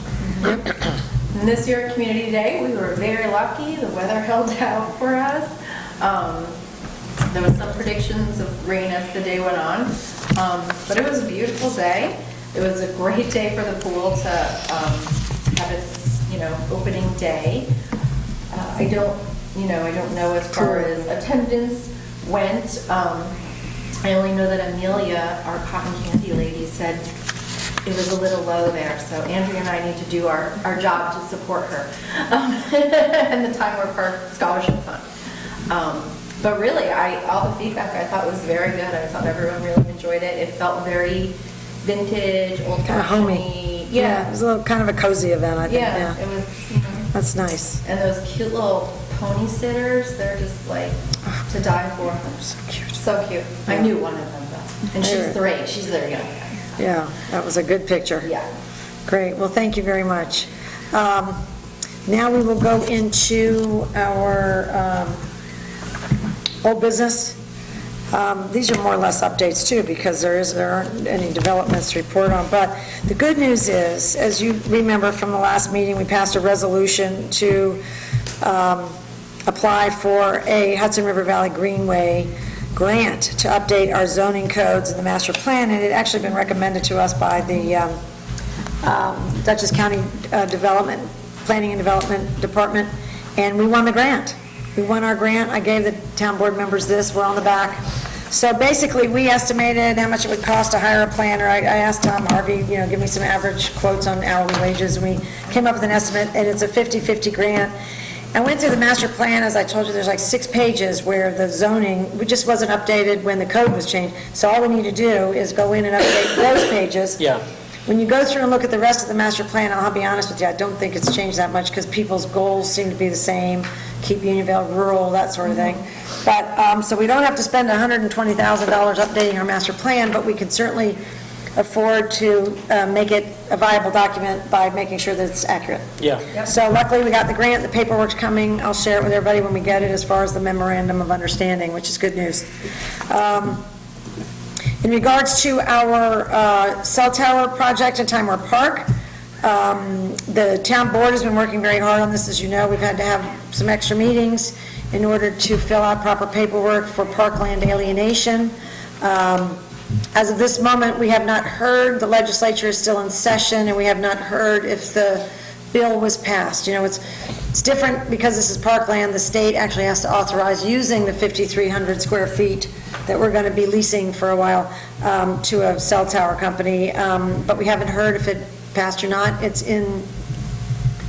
S8: And this year at Community Day, we were very lucky. The weather held out for us. There was some predictions of rain as the day went on, but it was a beautiful day. It was a great day for the pool to have its, opening day. I don't know as far as attendance went. I only know that Amelia, our cotton candy lady, said it was a little low there, so Andrea and I need to do our job to support her and the Time Warp Park Scholarship Fund. But really, all the feedback I thought was very good. I thought everyone really enjoyed it. It felt very vintage, old-fashioned.
S1: Kind of homey.
S8: Yeah.
S1: It was a little kind of a cozy event, I think,
S8: Yeah, it was,
S1: That's nice.
S8: and those cute little pony sitters, they're just like to die for.
S1: So cute.
S8: So cute. I knew one of them though. And she's 3. She's their youngest.
S1: Yeah, that was a good picture.
S8: Yeah.
S1: Great, well, thank you very much. Now we will go into our old business. These are more or less updates too, because there aren't any developments to report on. But the good news is, as you remember from the last meeting, we passed a resolution to apply for a Hudson River Valley Greenway grant to update our zoning codes and the master plan, and it had actually been recommended to us by the Dutchess County Planning and Development Department, and we won the grant. We won our grant. I gave the town board members this. We're on the back. So basically, we estimated how much it would cost to hire a planner. I asked Tom Harvey, give me some average quotes on hourly wages, and we came up with an estimate, and it's a 50-50 grant. I went through the master plan, as I told you, there's like 6 pages where the zoning just wasn't updated when the code was changed. So all we need to do is go in and update those pages.
S3: Yeah.
S1: When you go through and look at the rest of the master plan, I'll be honest with you, I don't think it's changed that much because people's goals seem to be the same, keep Unionville rural, that sort of thing. But, so we don't have to spend $120,000 updating our master plan, but we can certainly afford to make it a viable document by making sure that it's accurate.
S3: Yeah.
S1: So luckily, we got the grant, the paperwork's coming. I'll share it with everybody when we get it as far as the memorandum of understanding, which is good news. In regards to our cell tower project in Time Warp Park, the town board has been working very hard on this. As you know, we've had to have some extra meetings in order to fill out proper paperwork for parkland alienation. As of this moment, we have not heard, the legislature is still in session, and we have not heard if the bill was passed. It's different because this is parkland. The state actually has to authorize using the 5,300 square feet that we're going to be leasing for a while to a cell tower company, but we haven't heard if it passed or not. It's in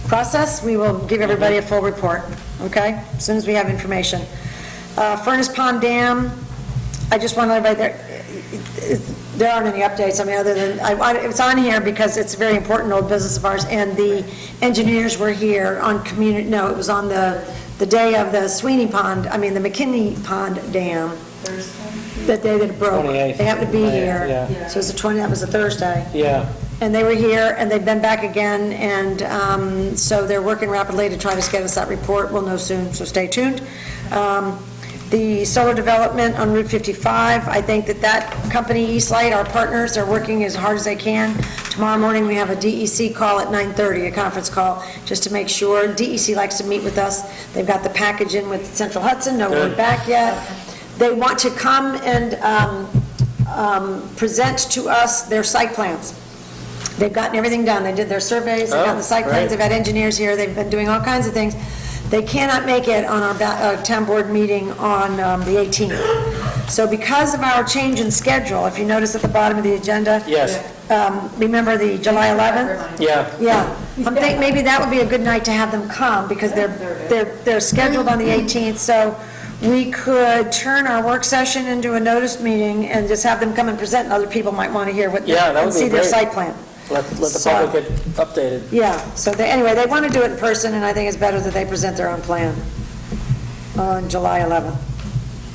S1: process. We will give everybody a full report, okay, as soon as we have information. Furnace Pond Dam, I just want everybody there aren't any updates, other than, it's on here because it's a very important old business of ours, and the engineers were here on it was on the day of the Sweeney Pond, the McKinney Pond Dam. The day that it broke.
S3: 28th.
S1: They happened to be here.
S3: Yeah.
S1: So that was a Thursday.
S3: Yeah.
S1: And they were here, and they've been back again, and so they're working rapidly to try to get us that report. We'll know soon, so stay tuned. The solar development on Route 55, I think that company, Eastlight, our partners, they're working as hard as they can. Tomorrow morning, we have a DEC call at 9:30, a conference call, just to make sure. DEC likes to meet with us. They've got the package in with Central Hudson, no word back yet. They want to come and present to us their site plans. They've gotten everything done. They did their surveys, they've got the site plans, they've had engineers here, they've been doing all kinds of things. They cannot make it on our town board meeting on the 18th. So because of our change in schedule, if you notice at the bottom of the agenda.
S3: Yes.
S1: Remember the July 11th?
S3: Yeah.
S1: Yeah, I'm thinking maybe that would be a good night to have them come, because they're scheduled on the 18th, so we could turn our work session into a noticed meeting and just have them come and present, and other people might want to hear what,
S3: Yeah, that
S1: and
S3: would be
S1: see their
S3: great.
S1: site plan.
S3: Let the
S1: So-
S3: public get updated.
S1: Yeah, so anyway, they want to do it in person, and I think it's better that they present their own plan on July 11th.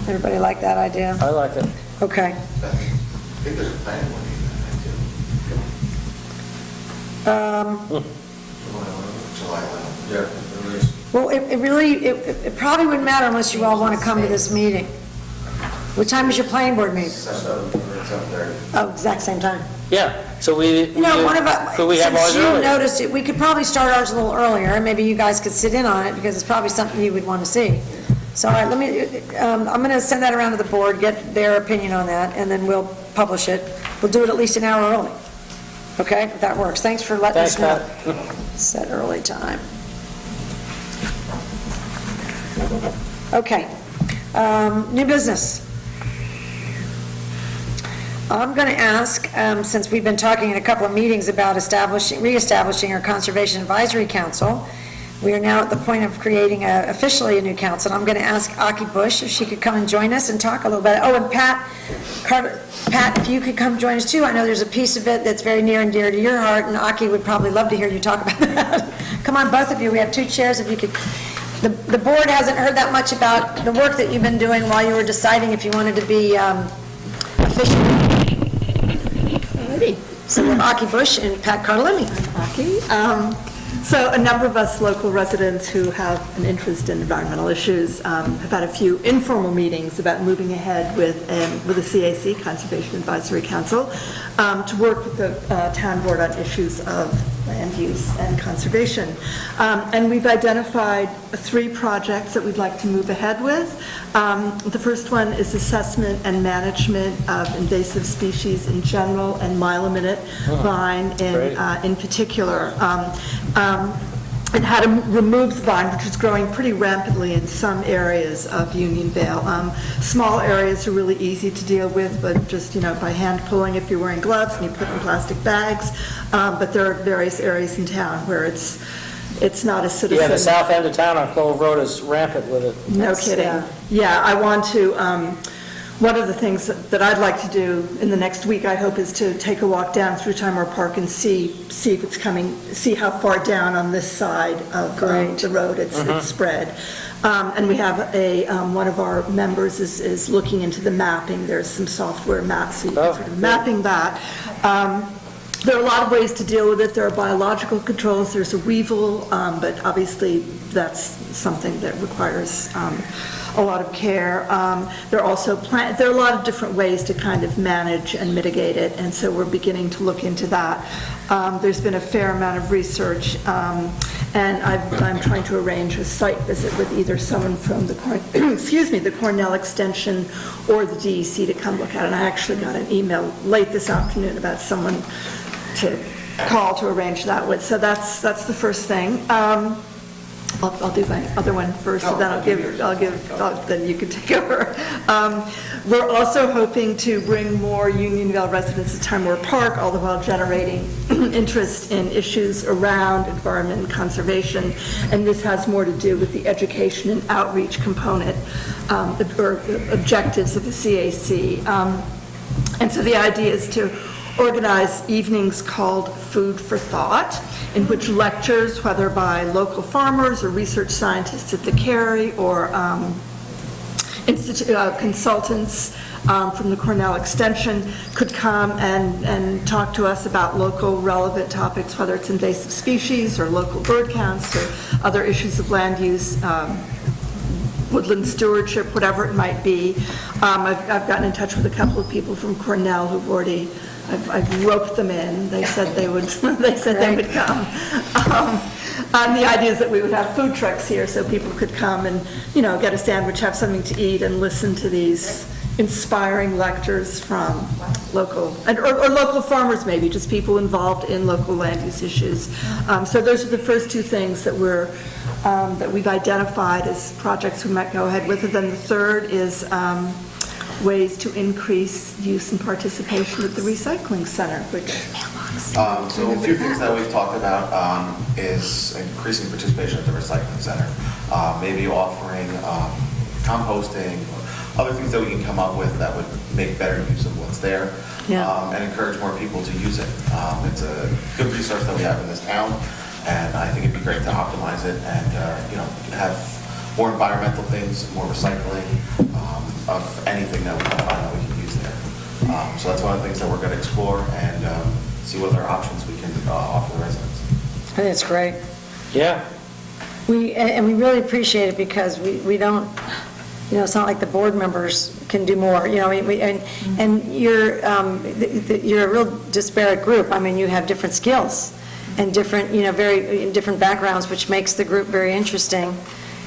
S1: Everybody like that idea?
S3: I like it.
S1: Okay.
S10: I think there's a plan one July 11th. Yeah, there is.
S1: Well, it probably wouldn't matter unless you all want to come to this meeting. What time is your planning board meeting?
S10: 7:30.
S1: Oh, exact same time.
S3: Yeah, so we,
S1: You know, one of us,
S3: could we have ours
S1: since you
S3: early?
S1: noticed it, we could probably start ours a little earlier, and maybe you guys could sit in on it, because it's probably something you would want to see. So, all right, I'm going to send that around to the board, get their opinion on that, and then we'll publish it. We'll do it at least an hour early. Okay, if that works. Thanks for letting us know.
S3: Thanks,
S1: Set early time. Okay, new business. I'm going to ask, since we've been talking in a couple of meetings about reestablishing our Conservation Advisory Council, we are now at the point of creating officially a new council. I'm going to ask Aki Bush if she could come and join us and talk a little bit. Oh, and Pat, if you could come join us too. I know there's a piece of it that's very near and dear to your heart, and Aki would probably love to hear you talk about that. Come on, both of you. We have 2 chairs. If you could. The board hasn't heard that much about the work that you've been doing while you were deciding if you wanted to be official.
S2: Alrighty.
S1: So we have Aki Bush and Pat Carlini.
S2: Aki. So a number of us local residents who have an interest in environmental issues have had a few informal meetings about moving ahead with the CAC, Conservation Advisory Council, to work with the town board on issues of land use and conservation. And we've identified 3 projects that we'd like to move ahead with. The first one is assessment and management of invasive species in general and mile-a-minute vine in particular. And how to remove the vine, which is growing pretty rampantly in some areas of Unionvale. Small areas are really easy to deal with, but just, by hand pulling if you're wearing gloves and you put in plastic bags. But there are various areas in town where it's not a citizen.
S3: Yeah, the south end of town on Clove Road is rampant with it.
S2: No kidding. Yeah, I want to, one of the things that I'd like to do in the next week, I hope, is to take a walk down through Timor Park and see if it's coming, see how far down on this side of the road it's spread. And we have one of our members is looking into the mapping. There's some software maps, so you can sort of mapping that. There are a lot of ways to deal with it. There are biological controls, there's a weevil, but obviously that's something that requires a lot of care. There are a lot of different ways to kind of manage and mitigate it, and so we're beginning to look into that. There's been a fair amount of research, and I'm trying to arrange a site visit with either someone from the the Cornell Extension or the DEC to come look at it. And I actually got an email late this afternoon about someone to call to arrange that with. So that's the first thing. I'll do my other one first, and then then you can take over. We're also hoping to bring more Unionville residents to Timor Park, all the while generating interest in issues around environment and conservation. And this has more to do with the education and outreach component or objectives of the CAC. And so the idea is to organize evenings called Food for Thought, in which lectures, whether by local farmers or research scientists at the Carey or consultants from the Cornell Extension could come and talk to us about local relevant topics, whether it's invasive species or local bird counts or other issues of land use, woodland stewardship, whatever it might be. I've gotten in touch with a couple of people from Cornell who've already, I've roped them in. They said they would. They said they would come. The idea is that we would have food trucks here, so people could come and get a sandwich, have something to eat, and listen to these inspiring lectures from local or local farmers, maybe just people involved in local land use issues. So those are the first 2 things that we've identified as projects we might go ahead with. And then the third is ways to increase use and participation at the recycling center, which,
S10: So a few things that we've talked about is increasing participation at the recycling center. Maybe offering composting, other things that we can come up with that would make better use of what's there.
S2: Yeah.
S10: And encourage more people to use it. It's a good resource that we have in this town, and I think it'd be great to optimize it and, have more environmental things, more recycling of anything that we can find that we can use there. So that's one of the things that we're going to explore and see what other options we can offer the residents.
S1: I think it's great.
S3: Yeah.
S1: And we really appreciate it because we don't, it's not like the board members can do more, and you're a real disparate group. I mean, you have different skills and different, very different backgrounds, which makes the group very interesting.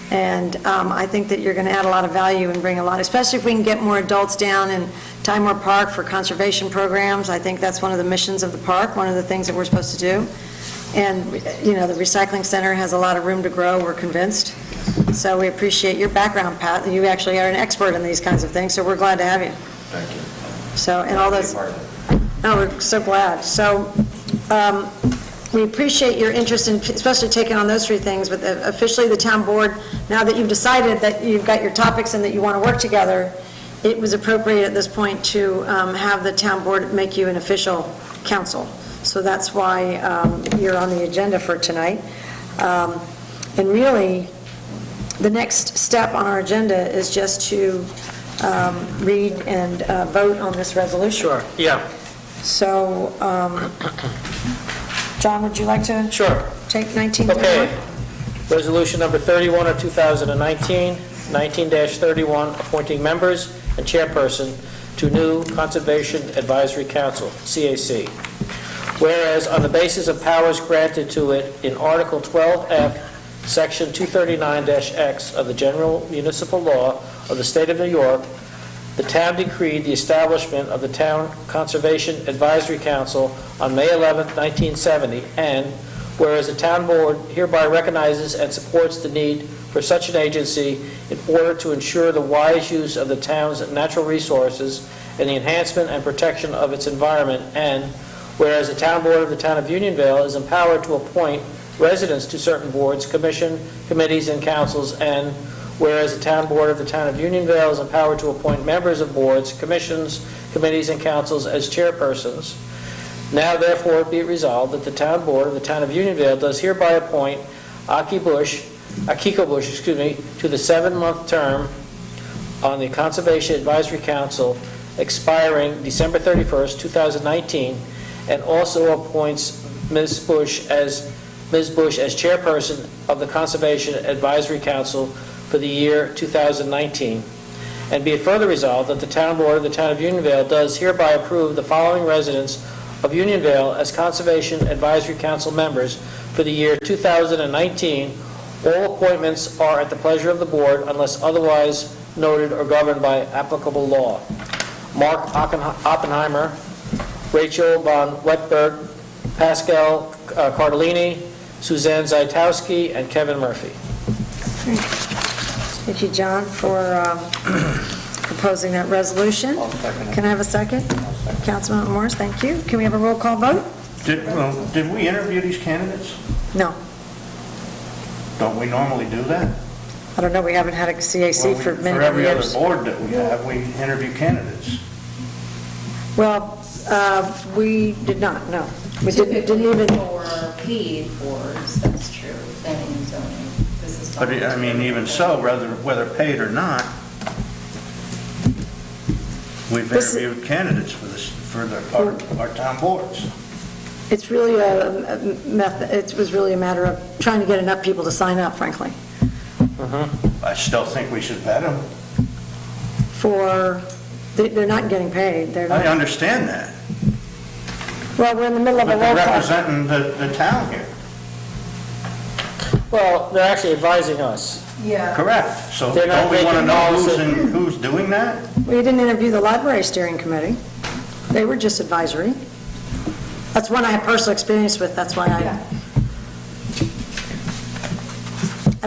S1: And I think that you're going to add a lot of value and bring a lot, especially if we can get more adults down in Timor Park for conservation programs. I think that's one of the missions of the park, one of the things that we're supposed to do. And, the recycling center has a lot of room to grow, we're convinced. So we appreciate your background, Pat. You actually are an expert in these kinds of things, so we're glad to have you.
S10: Thank you.
S1: So, and all those, no, we're so glad. So, we appreciate your interest in, especially taking on those three things, but officially the town board, now that you've decided that you've got your topics and that you want to work together, it was appropriate at this point to have the town board make you an official council. So that's why you're on the agenda for tonight. And really, the next step on our agenda is just to read and vote on this resolution.
S3: Sure, yeah.
S1: So, John, would you like to
S3: Sure.
S1: take 1931?
S3: Okay. Resolution number 31 of 2019, 19-31, appointing members and chairperson to new Conservation Advisory Council, CAC. Whereas on the basis of powers granted to it in Article 12F, Section 239-X of the General Municipal Law of the State of New York, the town decreed the establishment of the Town Conservation Advisory Council on May 11, 1970, and whereas the town board hereby recognizes and supports the need for such an agency in order to ensure the wise use of the town's natural resources and the enhancement and protection of its environment, and whereas the town board of the town of Unionville is empowered to appoint residents to certain boards, committees, and councils, and whereas the town board of the town of Unionville is empowered to appoint members of boards, commissions, committees, and councils as chairpersons, now therefore be it resolved that the town board of the town of Unionville does hereby appoint Akiko Bush, to the 7-month term on the Conservation Advisory Council expiring December 31st, 2019, and also appoints Ms. Bush as chairperson of the Conservation Advisory Council for the year 2019. And be it further resolved that the town board of the town of Unionville does hereby approve the following residents of Unionville as Conservation Advisory Council members for the year 2019. All appointments are at the pleasure of the board unless otherwise noted or governed by applicable law. Mark Oppenheimer, Rachel von Wetberg, Pascal Cardellini, Suzanne Zaitowski, and Kevin Murphy.
S1: Thank you, John, for proposing that resolution. Can I have a second? Councilman Morris, thank you. Can we have a roll call vote?
S4: Did we interview these candidates?
S1: No.
S4: Don't we normally do that?
S1: I don't know, we haven't had a CAC for many,
S4: For every
S1: many
S4: other
S1: years.
S4: board that we have, we interview candidates.
S1: Well, we did not, no. We didn't even,
S11: For paid boards, that's true, planning and zoning. This is.
S4: But I mean, even so, whether paid or not, we've
S1: This-
S4: interviewed candidates for our town boards.
S1: it's really a method, it was really a matter of trying to get enough people to sign up, frankly,
S4: I still think we should vet them.
S1: they're not getting paid, they're
S4: I
S1: not.
S4: understand that.
S1: Well, we're in the middle of a
S4: But they're
S1: roll call.
S4: representing the town here.
S3: Well, they're actually advising us.
S11: Yeah.
S4: Correct. So
S3: They're not
S4: don't we want to
S3: making
S4: know
S3: policy.
S4: who's doing that?
S1: We didn't interview the library steering committee. They were just advisory. That's one I have personal experience with, that's why I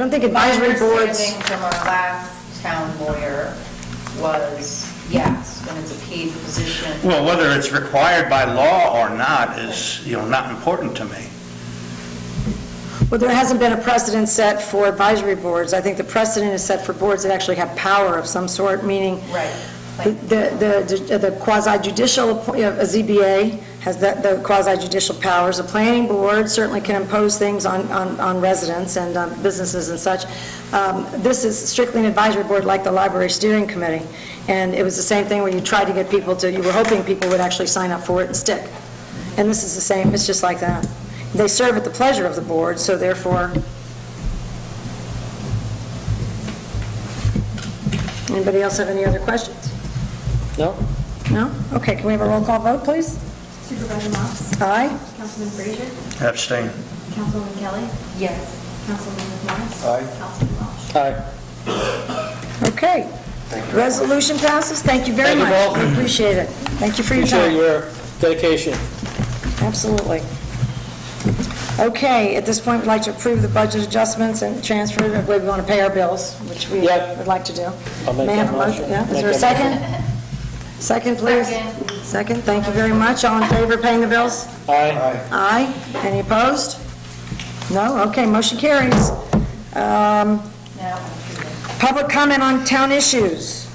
S1: don't think
S11: My
S1: advisory boards,
S11: understanding from our last town lawyer was yes, when it's a paid position.
S4: Well, whether it's required by law or not is, not important to me.
S1: Well, there hasn't been a precedent set for advisory boards. I think the precedent is set for boards that actually have power of some sort, meaning
S11: Right.
S1: the quasi judicial, a ZBA has the quasi judicial powers. A planning board certainly can impose things on residents and businesses and such. This is strictly an advisory board like the library steering committee. And it was the same thing where you tried to get people to, you were hoping people would actually sign up for it and stick. And this is the same, it's just like that. They serve at the pleasure of the board, so therefore, anybody else have any other questions?
S3: No?
S1: No? Okay, can we have a roll call vote, please?
S6: Supervisor Moss?
S1: Aye?
S6: Councilman Frazier?
S4: Abstain.
S6: Councilwoman Kelly?
S11: Yes.
S6: Councilman McMorris?
S4: Aye.
S6: Councilman Walsh?
S3: Aye.
S1: Okay. Resolution passes. Thank you very
S3: Thank you
S1: much.
S3: both.
S1: We appreciate it. Thank you for your
S3: Appreciate
S1: time.
S3: your dedication.
S1: Absolutely. Okay, at this point, we'd like to approve the budget adjustments and transfer, the way we want to pay our bills, which we
S3: Yep.
S1: would like to do.
S3: I'll make
S1: May I
S3: that
S1: have a
S3: motion.
S1: Yeah, is
S3: Make
S1: there a
S3: that
S1: second? Second, please. Second, thank you very much. All in favor of paying the bills?
S3: Aye.
S1: Aye. Any opposed? No? Okay, motion carries.
S11: Now,
S1: Public comment on town issues.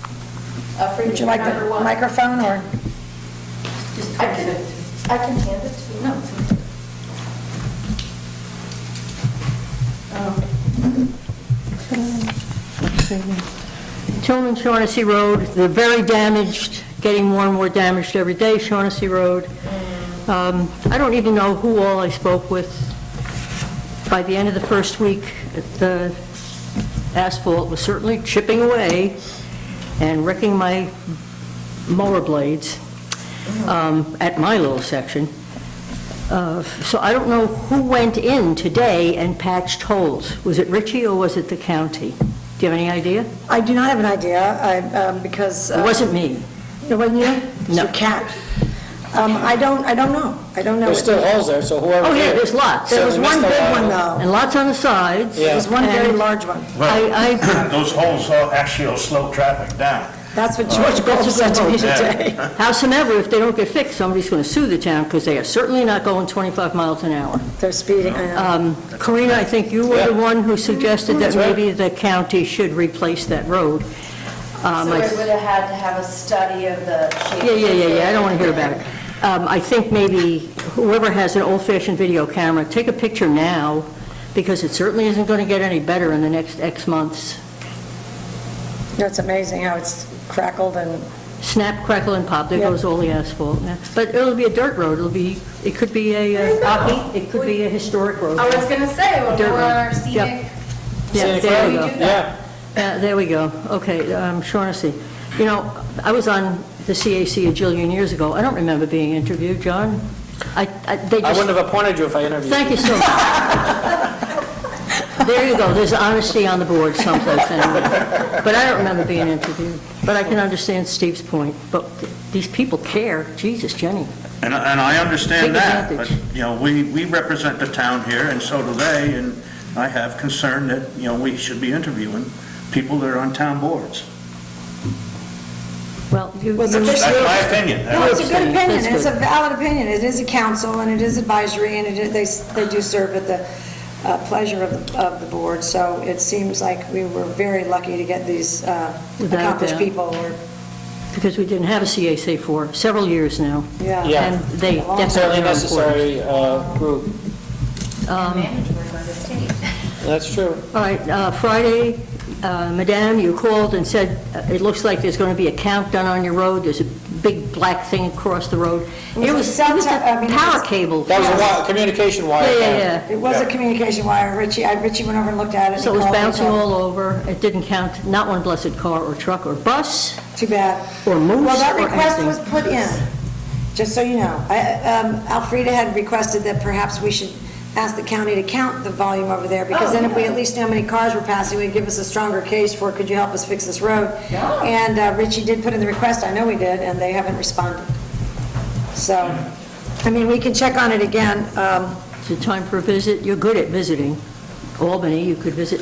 S1: Would you like the microphone, or?
S8: I can hand it to you. No.
S7: Tillman Shaughnessy Road, they're very damaged, getting more and more damaged every day, Shaughnessy Road. I don't even know who all I spoke with. By the end of the first week, the asphalt was certainly chipping away and wrecking my mower blades at my little section. So I don't know who went in today and patched holes. Was it Richie or was it the county? Do you have any idea?
S1: I do not have an idea, because...
S7: It wasn't me.
S1: It wasn't you? It's
S7: No.
S1: your cat. I don't know. I don't know.
S3: There's still holes there, so whoever
S7: Oh, yeah,
S3: did-
S7: there's lots.
S1: There was
S3: So we
S1: one
S3: missed a
S1: big
S3: lot
S1: one,
S3: of-
S1: though.
S7: And lots on the sides.
S3: Yeah.
S1: There was one very
S7: And
S1: large one.
S7: I
S4: Those holes actually will slow traffic down.
S1: That's what George Gold said to me today.
S7: howsoever, if they don't get fixed, somebody's going to sue the town because they are certainly not going 25 miles an hour.
S1: They're speeding, I know.
S7: Karina, I think you were the
S3: Yeah.
S7: one who suggested that
S3: That's right.
S7: maybe the county should replace that road.
S8: So
S7: I-
S8: we would have had to have a study of the shape.
S7: Yeah, I don't want to hear about it. I think maybe whoever has an old-fashioned video camera, take a picture now, because it certainly isn't going to get any better in the next X months.
S1: It's amazing how it's crackled and...
S7: Snap, crackle, and pop, there
S1: Yeah.
S7: goes all the asphalt. Yeah. But it'll be a dirt road, it could be a, it could be a historic road.
S8: I was going to say, when
S7: Dirt
S8: we're on our
S7: road.
S8: scenic,
S7: Yep. Yeah,
S3: Scenic
S7: there we
S3: road.
S7: go.
S8: do that.
S3: Yeah.
S7: There we go. Okay, Shaughnessy. You know, I was on the CAC a jillion years ago. I don't remember being interviewed, John. They
S3: I
S7: just-
S3: wouldn't have appointed you if I interviewed you.
S7: Thank you so much. There you go, there's honesty on the board someplace anyway. But I don't remember being interviewed. But I can understand Steve's point. But these people care. Jesus, Jenny.
S4: And I understand
S7: Take
S4: that, but,
S7: advantage.
S4: we represent the town here, and so do they, and I have concern that, we should be interviewing people that are on town boards.
S7: Well, you...
S1: Well,
S7: you-
S1: it's
S4: That's my opinion.
S1: No, it's a good opinion,
S7: That's
S1: it's a
S7: good.
S1: valid opinion, it is a council, and it is advisory, and they do serve at the pleasure of the board, so it seems like we were very lucky to get these
S7: Without
S1: accomplished
S7: doubt.
S1: people, or,
S7: Because we didn't have a CAC for several years now.
S1: yeah.
S3: Yeah.
S7: And they definitely
S3: Certainly
S7: are important.
S3: necessary group.
S11: mandatory by the state.
S3: That's true.
S7: All right, Friday, Madame, you called and said, it looks like there's going to be a count done on your road, there's a big black thing across the road. It was
S1: cell
S7: a
S1: tower, I mean, it
S7: power
S1: was-
S7: cable.
S3: That was a communication wire.
S7: Yeah.
S1: It was a communication wire, Richie went over and looked at it. and
S7: So it was
S1: called me,
S7: bouncing
S1: told-
S7: all over. It didn't count, not one blessed car or truck or bus
S1: Too bad.
S7: or moose
S1: Well, that
S7: or
S1: request
S7: anything.
S1: was put in, just so you know. Alfreda had requested that perhaps we should ask the county to count the volume over there, because then if we at least knew how many cars were passing, it would give us a stronger case for, could you help us fix this road? And Richie did put in the request, I know we did, and they haven't responded. So, I mean, we can check on it again.
S7: Is it time for a visit? You're good at visiting. Albany, you could visit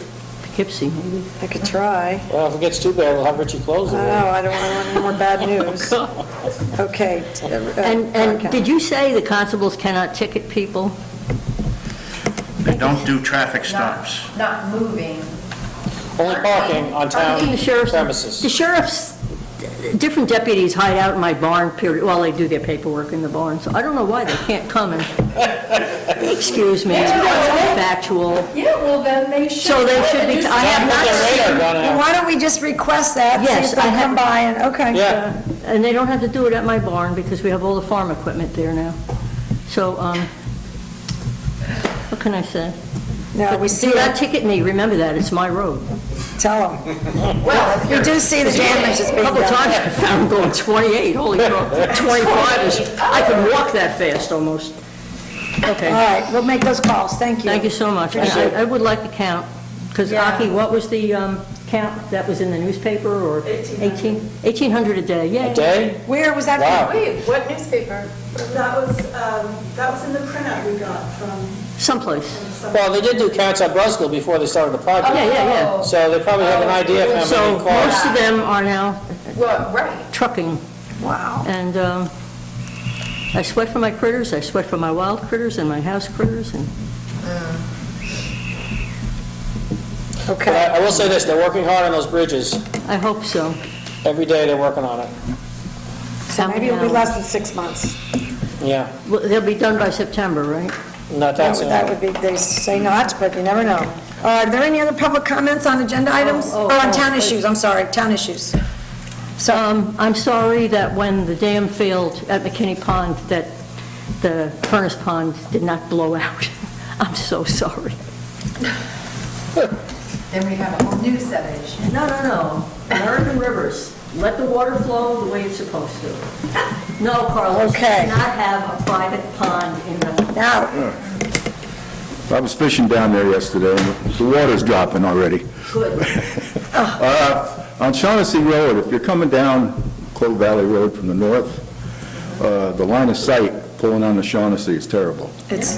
S7: Poughkeepsie, maybe.
S1: I could try.
S3: Well, if it gets too bad, we'll have Richie close the
S1: No,
S3: road.
S1: I don't want any more bad news. Okay.
S7: And did you say the constables cannot ticket people?
S4: They don't do traffic stops.
S8: Not moving.
S3: Only parking on town
S7: The sheriff's,
S3: premises.
S7: the sheriff's, different deputies hide out in my barn period, while they do their paperwork in the barn, so I don't know why they can't come and, excuse me, it's factual.
S8: Yeah, well, then they should.
S7: So they should be, I have
S3: Put their radar
S7: not,
S3: gun
S1: Well,
S3: out.
S1: why don't we just request that?
S7: Yes,
S1: See if
S7: I
S1: they'll
S7: have-
S1: come by and, okay.
S3: Yeah.
S7: and they don't have to do it at my barn, because we have all the farm equipment there now. So, what can I say?
S1: No, we see
S7: Do not
S1: that,
S7: ticket me, remember that, it's my road.
S1: tell them. Well, we do see the damage that's
S7: A
S1: being
S7: couple
S1: done.
S7: times I found them going 28, holy crow, 25 is, I could walk that fast almost.
S1: All
S7: Okay,
S1: right, we'll make those calls, thank you.
S7: thank you so much. And I would like to count, because
S1: Yeah.
S7: Aki, what was the count that was in the newspaper, or 1,800 a day, yeah.
S3: A day?
S1: Where was that?
S3: Wow.
S8: Wait, what newspaper?
S2: That was in the printout we got from.
S7: Someplace.
S3: Well, they did do counts on Brusco before they started the project.
S7: Yeah, yeah,
S3: So they probably have an idea of
S7: yeah.
S3: how
S7: So
S3: many cars.
S7: most of them are now
S8: Well, right.
S7: trucking,
S1: Wow.
S7: and I sweat for my critters, I sweat for my wild critters and my house critters, and
S3: But
S1: Okay.
S3: I will say this, they're working hard on those bridges.
S7: I hope so.
S3: Every day they're working on it.
S1: So maybe it'll be less than 6 months.
S3: Yeah,
S7: Well, they'll be done by September, right?
S3: not that soon.
S1: That would be, they say not, but you never know. Are there any other public comments on agenda items?
S7: oh,
S1: On
S7: oh,
S1: town
S7: oh.
S1: issues, I'm sorry, town issues.
S7: I'm sorry that when the dam failed at McKinney Pond, that the furnace pond did not blow out. I'm so sorry.
S8: Then we have a whole new set of issues.
S7: No. American rivers, let the water flow the way it's supposed to. No, Carlos, you
S1: Okay.
S7: cannot have a private pond in the,
S1: Now,
S12: I was fishing down there yesterday, and the water's dropping already.
S7: good.
S12: On Shaughnessy Road, if you're coming down Clove Valley Road from the north, the line of sight pulling on the Shaughnessy is terrible.
S1: it's,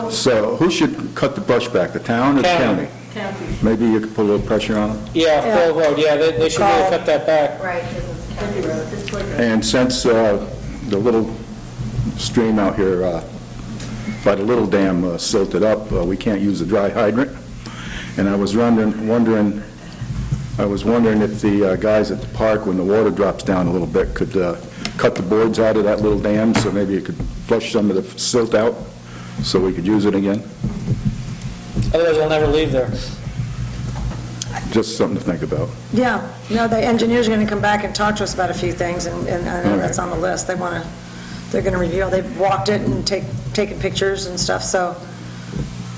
S12: So who should cut the brush back, the town or the
S3: County.
S12: county? Maybe you could put a little pressure on them?
S3: Yeah, Full Road, yeah, they should really cut that back.
S8: Right, because it's county road.
S7: It's like a-
S12: And since the little stream out here by the little dam silted up, we can't use the dry hydrant. And I was wondering if the guys at the park, when the water drops down a little bit, could cut the boards out of that little dam, so maybe it could flush some of the silt out, so we could use it again.
S3: Otherwise, they'll never leave there.
S12: Just something to think about.
S1: yeah, no, the engineers are going to come back and talk to us about a few things, and I know that's on the list. They're going to review, they've walked it and taken pictures and stuff, so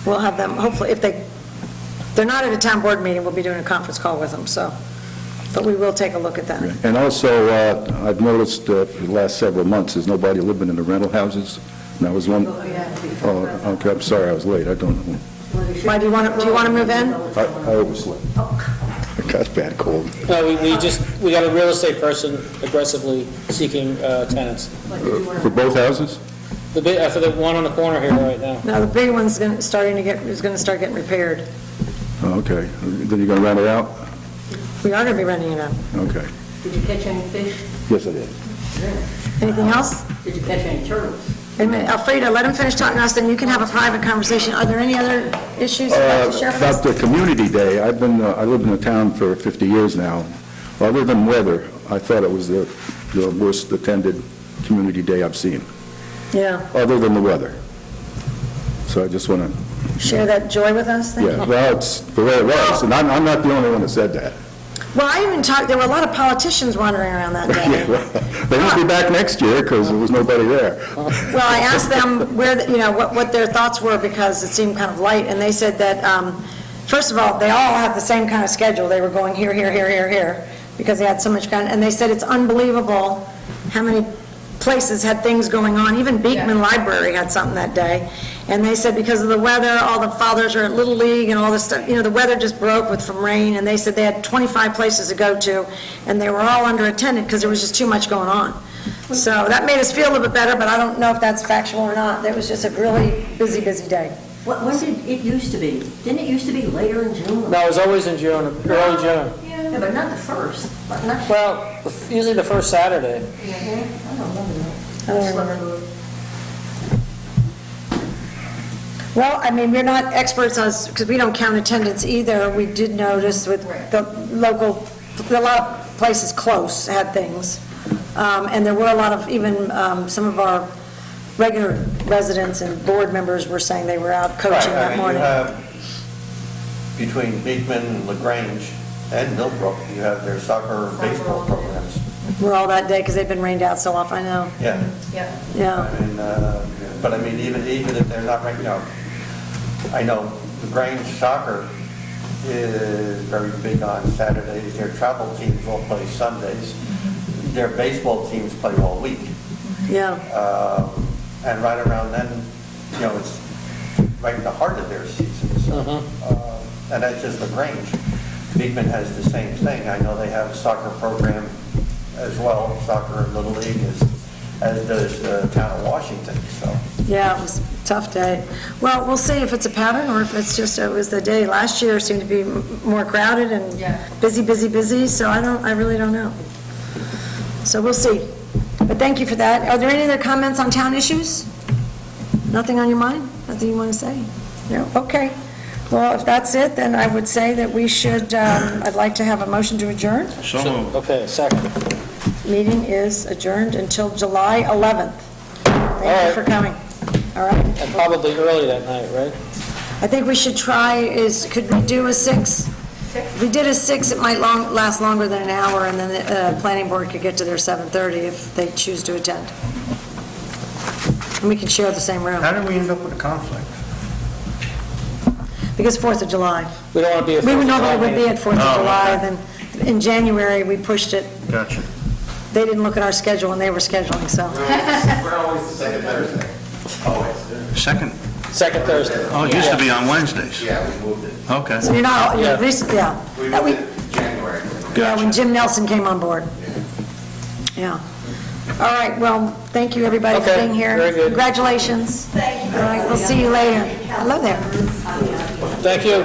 S1: we'll have them, hopefully, if they're not at a town board meeting, we'll be doing a conference call with them, so, but we will take a look at that.
S12: And also, I've noticed for the last several months, there's nobody living in the rental houses. And I was one, oh, okay, I'm sorry, I was late, I don't know.
S1: Why, do you want to move in?
S12: I overslept. I got a bad cold.
S3: No, we got a real estate person aggressively seeking tenants.
S12: For both houses?
S3: For the one on the corner here right now.
S1: No, the big one's is going to start getting repaired.
S12: Oh, okay. Then you're going to rent it out?
S1: We are going to be renting it out.
S12: Okay.
S7: Did you catch any fish?
S12: Yes, I did.
S1: Anything else?
S7: Did you catch any turtles?
S1: Wait a minute, Alfredo, let him finish talking to us, then you can have a private conversation. Are there any other issues you'd like to share with us?
S12: About the community day, I lived in the town for 50 years now. Other than weather, I thought it was the worst attended community day I've seen,
S1: Yeah,
S12: other than the weather. So I just want to,
S1: share that joy with us, thank you.
S12: yeah, well, it's the way it was, and I'm not the only one that said that.
S1: Well, I even talked, there were a lot of politicians wandering around that day.
S12: They won't be back next year because there was nobody there.
S1: Well, I asked them what their thoughts were, because it seemed kind of light, and they said that, first of all, they all have the same kind of schedule. They were going here, here, here, here, here, because they had so much, and they said it's unbelievable how many places had things going on. Even Beekman Library had something that day. And they said because of the weather, all the fathers are at Little League and all this stuff, the weather just broke from rain, and they said they had 25 places to go to, and they were all under-attended because there was just too much going on. So that made us feel a little bit better, but I don't know if that's factual or not. It was just a really busy, busy day.
S7: When did it used to be? Didn't it used to be later in June?
S3: No, it was always in June, early June.
S7: Yeah, but not the first. Not-
S3: Well, usually the first Saturday.
S7: I don't remember that.
S1: I don't remember. Well, I mean, we're not experts on, because we don't count attendance either. We did notice with the local, a lot of places close had things. And there were a lot of, even some of our regular residents and board members were saying they were out coaching that morning.
S13: You have, between Beekman and LaGrange and Millbrook, you have their soccer and baseball programs.
S1: We're all that day because they've been rained out so often, I know.
S13: Yeah.
S8: Yeah.
S1: Yeah.
S13: I mean, but I mean, even if they're not, I know LaGrange soccer is very big on Saturdays. Their travel teams will play Sundays. Their baseball teams play all week.
S1: Yeah.
S13: And right around then, it's right in the heart of their season. So, and that's just LaGrange. Beekman has the same thing. I know they have a soccer program as well, soccer and Little League, as does the town of Washington, so.
S1: Yeah, it was a tough day. Well, we'll see if it's a pattern or if it's just, it was the day. Last year seemed to be more crowded and busy, so I really don't know. So we'll see. But thank you for that. Are there any other comments on town issues? Nothing on your mind? Nothing you want to say? No? Okay. Well, if that's it, then I would say that we should, I'd like to have a motion to adjourn.
S4: So moved.
S3: Okay, second.
S1: Meeting is adjourned until July 11th. Thank you for coming. All right?
S3: And probably early that night, right?
S1: I think we should try could we do a 6? If we did a 6, it might last longer than an hour, and then the planning board could get to their 7:30 if they choose to attend. And we can share the same room.
S4: How did we end up with a conflict?
S1: Because 4th of July.
S3: We don't want to be at 4th
S1: We
S3: of July
S1: normally would be
S3: meeting.
S1: at 4th of July, then in January, we pushed it.
S4: Gotcha.
S1: They didn't look at our schedule when they were scheduling, so.
S10: We're always the second Thursday. Always.
S4: Second
S3: Thursday.
S4: Oh, it used to be on Wednesdays.
S10: Yeah, we moved it.
S4: Okay.
S1: So you're not,
S3: Yeah.
S1: yeah.
S10: We
S1: That
S10: moved
S1: we-
S10: it in January.
S1: Yeah, when Jim Nelson came on board. Yeah. All right, well, thank you, everybody, for
S3: Okay,
S1: being here.
S3: very good.
S1: Congratulations. Thank you. All right, we'll see you later. Hello there.
S3: Thank you.